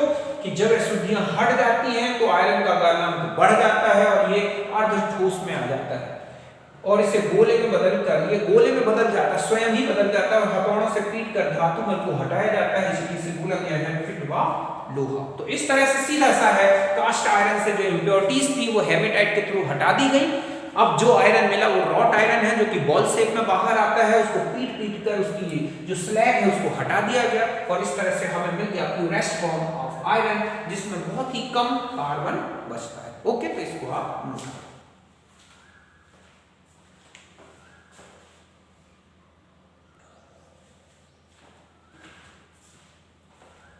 कि जब अशुद्धियां हट जाती हैं तो आयरन का गलनांक बढ़ जाता है और ये अर्ध ठोस में आ जाता है और इसे गोले में बदलकर, ये गोले में बदल जाता है, स्वयं ही बदल जाता है और हथौड़ों से पीट कर धातुमल को हटाया जाता है, इसलिए इसे बोला गया है पिटवा लोहा। तो इस तरह से सीधा सा है, कास्ट आयरन से जो इम्प्योरिटीज थी वो हेमेटाइट के थ्रू हटा दी गई। अब जो आयरन मिला वो रॉट आयरन है, जो कि बॉल शेप में बाहर आता है, उसको पीट पीट कर उसकी जो स्लैग है उसको हटा दिया गया और इस तरह से हमें मिल गया प्यूरेस्ट फॉर्म ऑफ आयरन, जिसमें बहुत ही कम कार्बन बचता है। ओके, तो इसको आप नोट करें।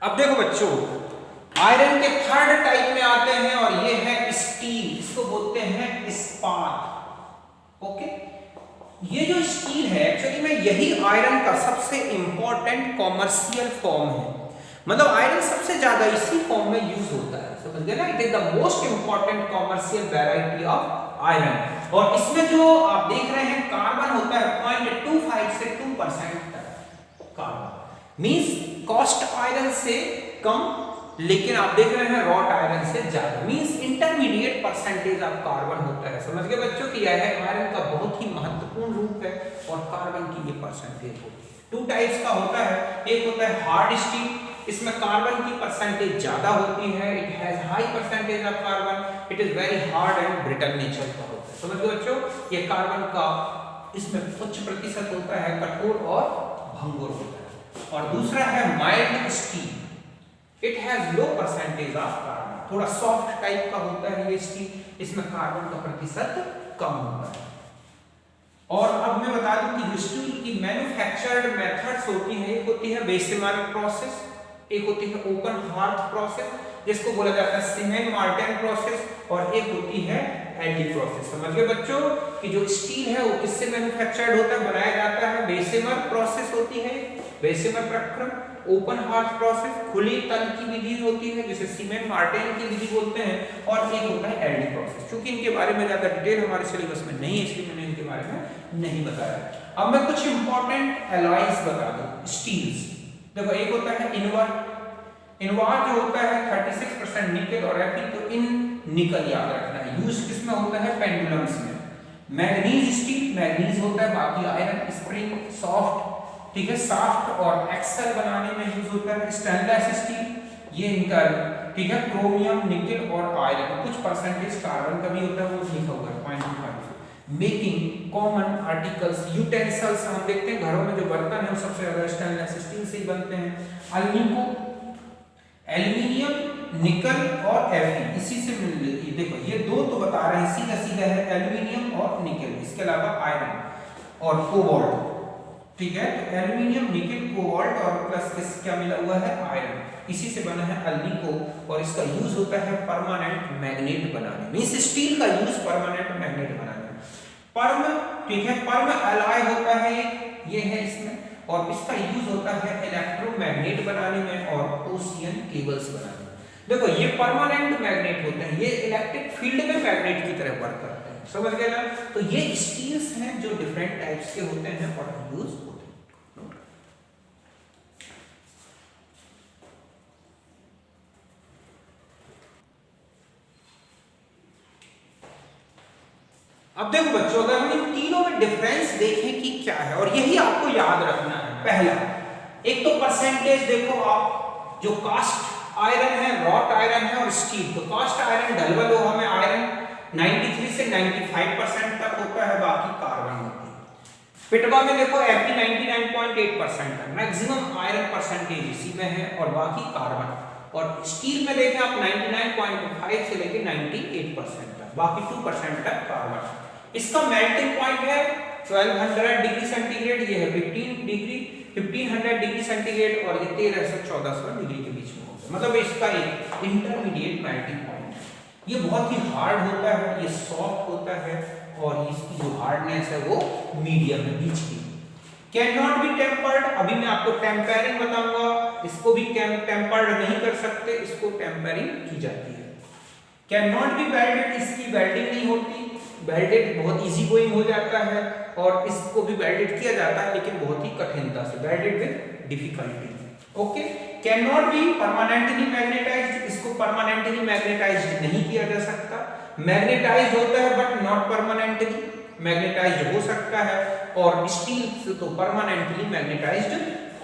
अब देखो बच्चों, आयरन के थर्ड टाइप में आते हैं और ये है स्टील, इसको बोलते हैं इस्पात। ओके, ये जो स्टील है एक्चुअली में यही आयरन का सबसे इंपॉर्टेंट कॉमर्शियल फॉर्म है। मतलब आयरन सबसे ज्यादा इसी फॉर्म में यूज होता है, समझ गए ना? It is the most important commercial variety of iron. और इसमें जो आप देख रहे हैं कार्बन होता है 0.25 से 2% तक कार्बन, मींस कास्ट आयरन से कम, लेकिन आप देख रहे हैं रॉट आयरन से ज्यादा, means intermediate percentage of carbon होता है। समझ गए बच्चों कि यह आयरन का बहुत ही महत्वपूर्ण रूप है और कार्बन की ये परसेंटेज होती है। टू टाइप्स का होता है, एक होता है हार्ड स्टील, इसमें कार्बन की परसेंटेज ज्यादा होती है, it has high percentage of carbon, it is very hard and brittle nature का होता है। समझ गए बच्चों, ये कार्बन का इसमें उच्च प्रतिशत होता है, कठोर और भंगुर होता है। और दूसरा है mild steel, it has low percentage of carbon, थोड़ा सॉफ्ट टाइप का होता है ये स्टील, इसमें कार्बन का प्रतिशत कम होता है। और अब मैं बता दूं कि स्टील की मैन्युफैक्चर्ड मेथड्स होती है, एक होती है बेसिमर प्रोसेस, एक होती है ओपन हार्थ प्रोसेस जिसको बोला जाता है सीमेंट मार्टेन प्रोसेस, और एक होती है एडी प्रोसेस। समझ गए बच्चों कि जो स्टील है वो किससे मैन्युफैक्चर्ड होता है, बनाया जाता है? बेसिमर प्रोसेस होती है, बेसिमर प्रक्रम, ओपन हार्थ प्रोसेस खुली तल की विधि होती है जिसे सीमेंट मार्टेन की विधि बोलते हैं, और एक होता है एडी प्रोसेस। क्योंकि इनके बारे में ज्यादा डिटेल हमारे सिलेबस में नहीं है इसलिए मैंने इनके बारे में नहीं बताया। अब मैं कुछ इंपॉर्टेंट एलॉयज बता दूं स्टील्स। देखो, एक होता है इनवर, इनवर जो होता है 36% निकल और Fe, तो इन निकल याद रखना है। यूज किसमें होता है? पेंडुलम्स में। मैग्नीज स्टील, मैग्नीज होता है, बाकी आयरन, स्प्रिंग, सॉफ्ट, ठीक है, सॉफ्ट और एक्सेल बनाने में यूज होता है। स्टेनलेस स्टील, ये इनका ठीक है, क्रोमियम, निकल और आयरन, कुछ परसेंटेज कार्बन का भी होता है, वो लिखा हुआ है 0.25। मेकिंग कॉमन आर्टिकल्स, यूटेंसिल्स, हम देखते हैं घरों में जो बर्तन है वो सबसे ज्यादा स्टेनलेस स्टील से ही बनते हैं। एल्युमिनियम, निकल और Fe इसी से मिल रही है। देखो ये दो तो बता रहे हैं, सीधा सीधा है एल्युमिनियम और निकल, इसके अलावा आयरन और कोबाल्ट, ठीक है। तो एल्युमिनियम, निकल, कोबाल्ट कोबाल्ट और प्लस किस क्या मिला हुआ है, आयरन, इसी से बना है अल्निको, और इसका यूज होता है परमानेंट मैग्नेट बनाने में। इस स्टील का यूज परमानेंट मैग्नेट बनाने में। पर्म, ठीक है, पर्म एलॉय होता है ये है इसमें, और इसका यूज होता है इलेक्ट्रोमैग्नेट बनाने में और ओशियन केबल्स बनाने में। देखो ये परमानेंट मैग्नेट होते हैं, ये इलेक्ट्रिक फील्ड में मैग्नेट की तरह वर्क करते हैं, समझ गए ना। तो ये स्टील्स हैं जो डिफरेंट टाइप्स के होते हैं और यूज होते हैं। अब देखो बच्चों, अगर हम इन तीनों में डिफरेंस देखें कि क्या है, और यही आपको याद रखना है। पहला, एक तो परसेंटेज देखो आप, जो कास्ट आयरन है, रॉट आयरन है और स्टील, तो कास्ट आयरन ढलवा लोहा में आयरन 93 से 95% तक होता है, बाकी कार्बन होती है। पिटवा में देखो Fe 99.8% है, मैक्सिमम आयरन परसेंटेज इसी में है और बाकी कार्बन। और स्टील में देखें आप 99.5 से लेकर 98% तक, बाकी 2% तक कार्बन। इसका मेल्टिंग पॉइंट है 1200 डिग्री सेंटीग्रेड, ये है 1500 डिग्री सेंटीग्रेड, और ये 1300 से 1400 डिग्री के बीच में होता है, मतलब इसका एक इंटरमीडिएट मेल्टिंग पॉइंट है। ये बहुत ही हार्ड होता है, ये सॉफ्ट होता है, और इसकी जो हार्डनेस है वो मीडियम है, बीच की। कैन नॉट बी टेम्पर्ड, अभी मैं आपको टेम्परिंग बताऊंगा, इसको भी टेम्पर्ड नहीं कर सकते, इसको टेम्परिंग की जाती है। कैन नॉट बी वेल्डेड, इसकी वेल्डिंग नहीं होती, वेल्डेड बहुत इजी गोइंग हो जाता है, और इसको भी वेल्डेड किया जाता है लेकिन बहुत ही कठिनता से, welded with difficulty. Okay, can not be permanently magnetised, इसको परमानेंटली मैग्नेटाइज्ड नहीं किया जा सकता। मैग्नेटाइज्ड होता है बट नॉट परमानेंटली, मैग्नेटाइज्ड हो सकता है, और स्टील तो परमानेंटली मैग्नेटाइज्ड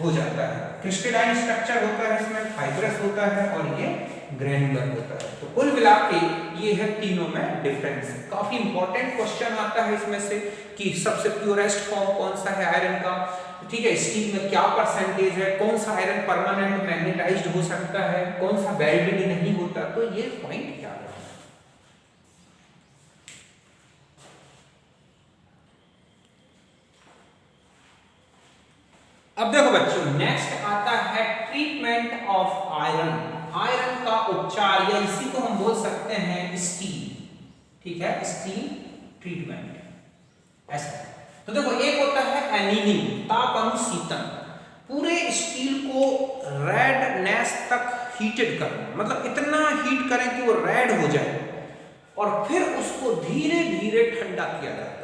हो जाता है। क्रिस्टलाइन स्ट्रक्चर होता है इसमें, फाइब्रस होता है, और ये ग्रैन्युलर होता है। तो कुल मिला के ये है तीनों में डिफरेंस। काफी इंपॉर्टेंट क्वेश्चन आता है इसमें से कि सबसे प्योरेस्ट फॉर्म कौन सा है आयरन का, ठीक है, स्टील में क्या परसेंटेज है, कौन सा आयरन परमानेंट मैग्नेटाइज्ड हो सकता है, कौन सा वेल्डेड नहीं होता, तो ये पॉइंट याद रखना। अब देखो बच्चों, नेक्स्ट आता है ट्रीटमेंट ऑफ आयरन, आयरन का उपचार, या इसी को हम बोल सकते हैं स्टील, ठीक है, स्टील ट्रीटमेंट ऐसा। तो देखो, एक होता है एनीलिंग, ताप अनुशीतन, पूरे स्टील को रेडनेस तक हीटेड करना, मतलब इतना हीट करें कि वो रेड हो जाए, और फिर उसको धीरे धीरे ठंडा किया जाता है।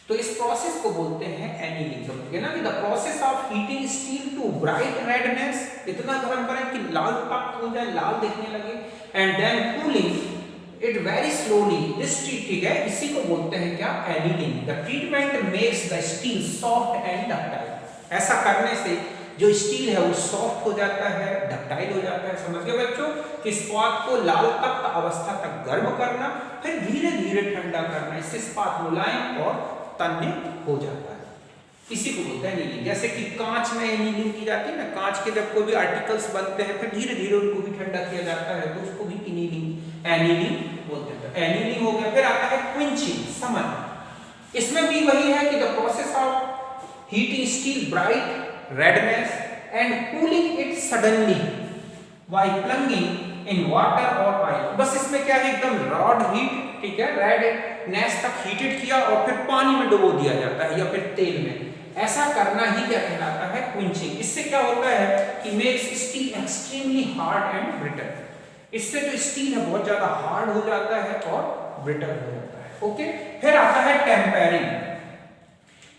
तो इस प्रोसेस को बोलते हैं एनीलिंग, समझिए ना, कि the process of heating steel to bright redness, इतना गर्म करें कि लाल तक हो जाए, लाल दिखने लगे, and then cooling it very slowly, this ठीक है, इसी को बोलते हैं क्या, annealing. The treatment makes the steel soft and ductile, ऐसा करने से जो स्टील है वो सॉफ्ट हो जाता है, डक्टाइल हो जाता है। समझ गए बच्चों, कि इस्पात को लाल तप्त अवस्था तक गर्म करना, फिर धीरे धीरे ठंडा करना, इससे इस्पात मुलायम और तन्य हो जाता है, इसी को बोलते हैं एनीलिंग। जैसे कि कांच में एनीलिंग की जाती है ना, कांच के जब कोई भी आर्टिकल्स बनते हैं फिर धीरे धीरे उनको भी ठंडा किया जाता है, तो उसको भी एनीलिंग बोलते हैं। तो एनीलिंग हो गया। फिर आता है क्विंचिंग, समन, इसमें भी वही है कि the process of heating steel bright redness and cooling it suddenly while plunging in water और ऑयल। बस इसमें क्या है, एकदम रॉड हीट, ठीक है, रेडनेस तक हीटेड किया और फिर पानी में डुबो दिया जाता है या फिर तेल में, ऐसा करना ही क्या कहलाता है, क्विंचिंग। इससे क्या होता है कि makes steel extremely hard and brittle, इससे जो स्टील है बहुत ज्यादा हार्ड हो जाता है और ब्रिटल हो जाता है। ओके, फिर आता है टेम्परिंग।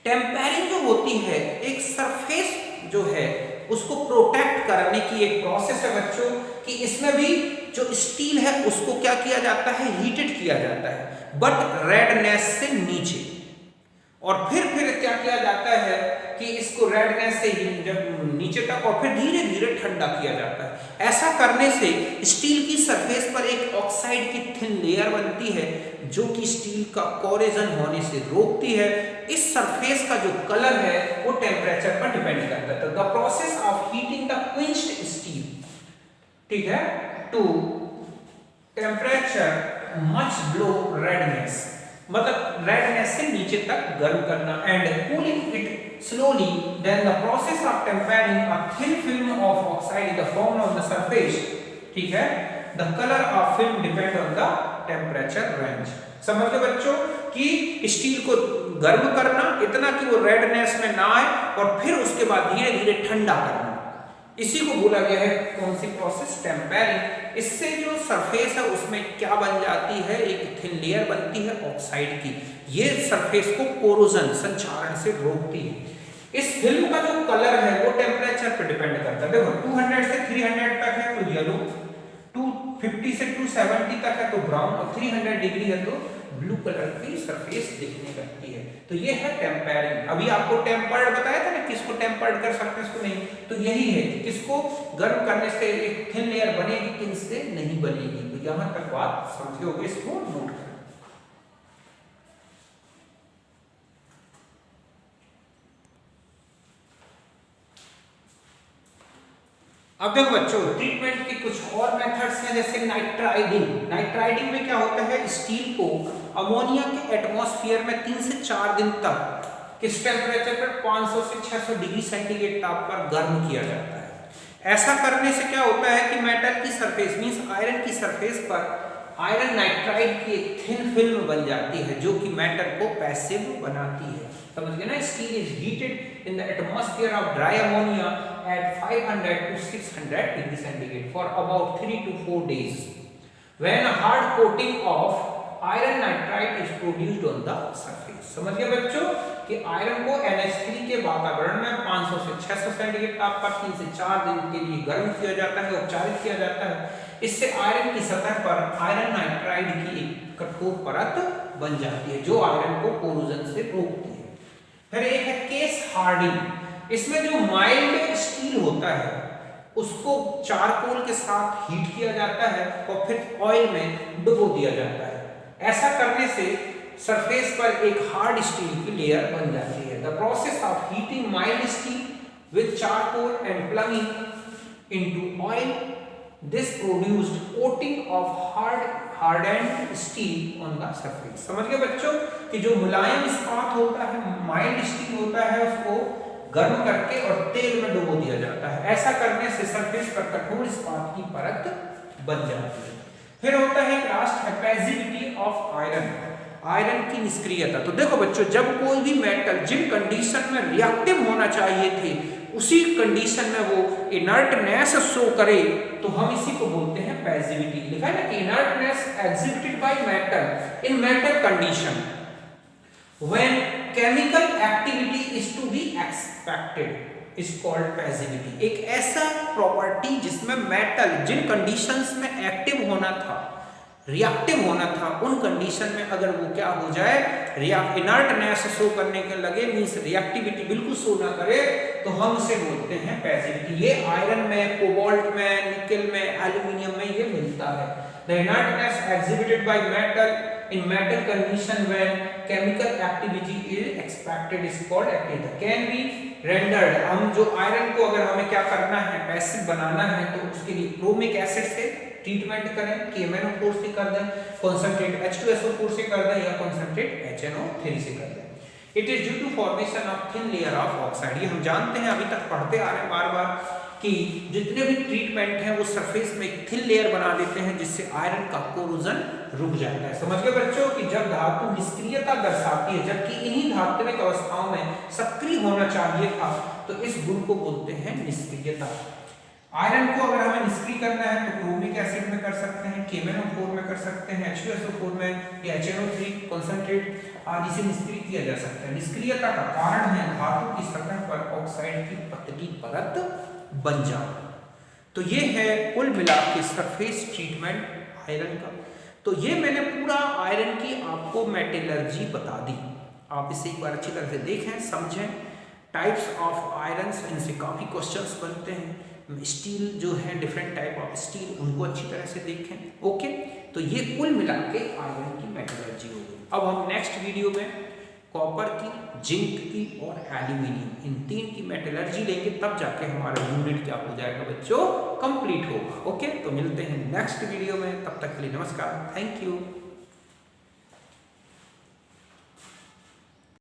टेम्परिंग जो होती है, एक सरफेस जो है उसको प्रोटेक्ट करने की एक प्रोसेस है बच्चों, कि इसमें भी जो स्टील है उसको क्या किया जाता है, हीटेड किया जाता है, बट रेडनेस से नीचे, और फिर क्या किया जाता है कि इसको रेडनेस से जब नीचे तक, और फिर धीरे धीरे ठंडा किया जाता है। ऐसा करने से स्टील की सरफेस पर एक ऑक्साइड की थिन लेयर बनती है जो कि स्टील का कोरेजन होने से रोकती है। इस सरफेस का जो कलर है वो टेम्परेचर पर डिपेंड करता है। तो the process of heating the quenched steel, ठीक है, to temperature much below redness, मतलब रेडनेस से नीचे तक गर्म करना, and cooling it slowly, then the process of tempering a thin film of oxide is formed on the surface. ठीक है, the colour of film depend on the temperature range. समझ गए बच्चों कि स्टील को गर्म करना इतना कि वो रेडनेस में ना आए और फिर उसके बाद धीरे धीरे ठंडा करना, इसी को बोला गया है कौन सी प्रोसेस, टेम्परिंग। इससे जो सरफेस है उसमें क्या बन जाती है, एक थिन लेयर बनती है ऑक्साइड की, ये सरफेस को कोरोजन संक्षारण से रोकती है। इस फिल्म का जो कलर है वो टेम्परेचर पर डिपेंड करता है। देखो 200 से 300 तक है तो येलो, 250 से 270 तक है तो ब्राउन, और 300 डिग्री है तो ब्लू कलर की सरफेस दिखने लगती है। तो ये है टेम्परिंग। अभी आपको टेम्पर्ड बताया था ना, किसको टेम्पर्ड कर सकते हैं, इसको नहीं। तो यही है कि किसको गर्म करने से एक थिन लेयर बनेगी, किससे नहीं बनेगी। तो यहां तक बात समझे होगे, इसको नोट करें। अब देखो बच्चों, ट्रीटमेंट के कुछ और मेथड्स हैं, जैसे नाइट्राइडिंग। नाइट्राइडिंग में क्या होता है, स्टील को अमोनिया के एटमॉस्फेयर में 3 से 4 दिन तक किस टेम्परेचर पर 500 से 600 डिग्री सेंटीग्रेड ताप पर गर्म किया जाता है। ऐसा करने से क्या होता है कि मेटल की सरफेस मींस आयरन की सरफेस पर आयरन नाइट्राइड की एक थिन फिल्म बन जाती है जो कि मेटल को पैसिव बनाती है। समझ गए ना। Steel is heated in the atmosphere of dry ammonia at 500 to 600 degree centigrade for about 3 to 4 days. When a hard coating of iron nitride is produced on the surface. समझ गए बच्चों कि आयरन को NH3 के वातावरण में 500 से 600 centigrade ताप पर 3 से 4 दिन के लिए गर्म किया जाता है, उपचारित किया जाता है। इससे आयरन की सतह पर आयरन नाइट्राइड की एक कठोर परत बन जाती है जो आयरन को कोरोजन से रोकती है। फिर एक है केस हार्डिंग। इसमें जो माइल्ड स्टील होता है उसको चारकोल के साथ हीट किया जाता है और फिर ऑयल में डुबो दिया जाता है। ऐसा करने से सरफेस पर एक हार्ड स्टील की लेयर बन जाती है। The process of heating mild steel with charcoal and plunging into oil, this produced coating of hardened steel on the surface. समझ गए बच्चों कि जो मुलायम इस्पात होता है, माइल्ड स्टील होता है, उसको गर्म करके और तेल में डुबो दिया जाता है। ऐसा करने से सरफेस पर कठोर इस्पात की परत बन जाती है। फिर होता है लास्ट है पैसिविटी ऑफ आयरन, आयरन की निष्क्रियता। तो देखो बच्चों, जब कोई भी मेटल जिन कंडीशन में रिएक्टिव होना चाहिए थे उसी कंडीशन में वो इनर्टनेस शो करे तो हम इसी को बोलते हैं पैसिविटी। लिखा है ना कि inertness exhibited by metal in metal condition when chemical activity is to be expected is called passivity। एक ऐसा प्रॉपर्टी जिसमें मेटल जिन कंडीशंस में एक्टिव होना था, रिएक्टिव होना था, उन कंडीशन में अगर वो क्या हो जाए, इनर्टनेस शो करने के लगे, मींस रिएक्टिविटी बिल्कुल शो ना करे, तो हम उसे बोलते हैं पैसिविटी। ये आयरन में, कोबाल्ट में, निकल में, एल्यूमिनियम में ये मिलता है। The inertness exhibited by metal in metal condition when chemical activity is expected is called active। can be rendered। हम जो आयरन को अगर हमें क्या करना है, पैसिव बनाना है, तो उसके लिए क्रोमिक एसिड से ट्रीटमेंट करें, KMnO4 से कर दें, कंसंट्रेट H2SO4 से कर दें या कंसंट्रेट HNO3 से कर दें। It is due to formation of thin layer of oxide. ये हम जानते हैं, अभी तक पढ़ते आ रहे हैं बार बार कि जितने भी ट्रीटमेंट हैं वो सरफेस में एक थिन लेयर बना देते हैं जिससे आयरन का कोरोजन रुक जाता है। समझ गए बच्चों कि जब धातु निष्क्रियता दर्शाती है जबकि इन्हीं धात्विक अवस्थाओं में सक्रिय होना चाहिए था, तो इस गुण को बोलते हैं निष्क्रियता। आयरन को अगर हमें निष्क्रिय करना है तो क्रोमिक एसिड में कर सकते हैं, KMnO4 में कर सकते हैं, H2SO4 में या HNO3 कंसंट्रेट आदि से निष्क्रिय किया जा सकता है। निष्क्रियता का कारण है धातु की सतह पर ऑक्साइड की पतली परत बन जाना। तो ये है कुल मिला के सरफेस ट्रीटमेंट आयरन का। तो ये मैंने पूरा आयरन की आपको मेटलर्जी बता दी। आप इसे एक बार अच्छी तरह से देखें, समझें। टाइप्स ऑफ आयरन, इनसे काफ़ी क्वेश्चंस बनते हैं। स्टील जो है, डिफरेंट टाइप ऑफ स्टील, उनको अच्छी तरह से देखें। ओके, तो ये कुल मिला के आयरन की मेटलर्जी हो गई। अब हम नेक्स्ट वीडियो में कॉपर की, जिंक की और एल्यूमिनियम, इन 3 की मेटलर्जी लेंगे, तब जाके हमारा यूनिट क्या हो जाएगा बच्चों, कंप्लीट होगा। ओके, तो मिलते हैं नेक्स्ट वीडियो में, तब तक के लिए नमस्कार, थैंक यू।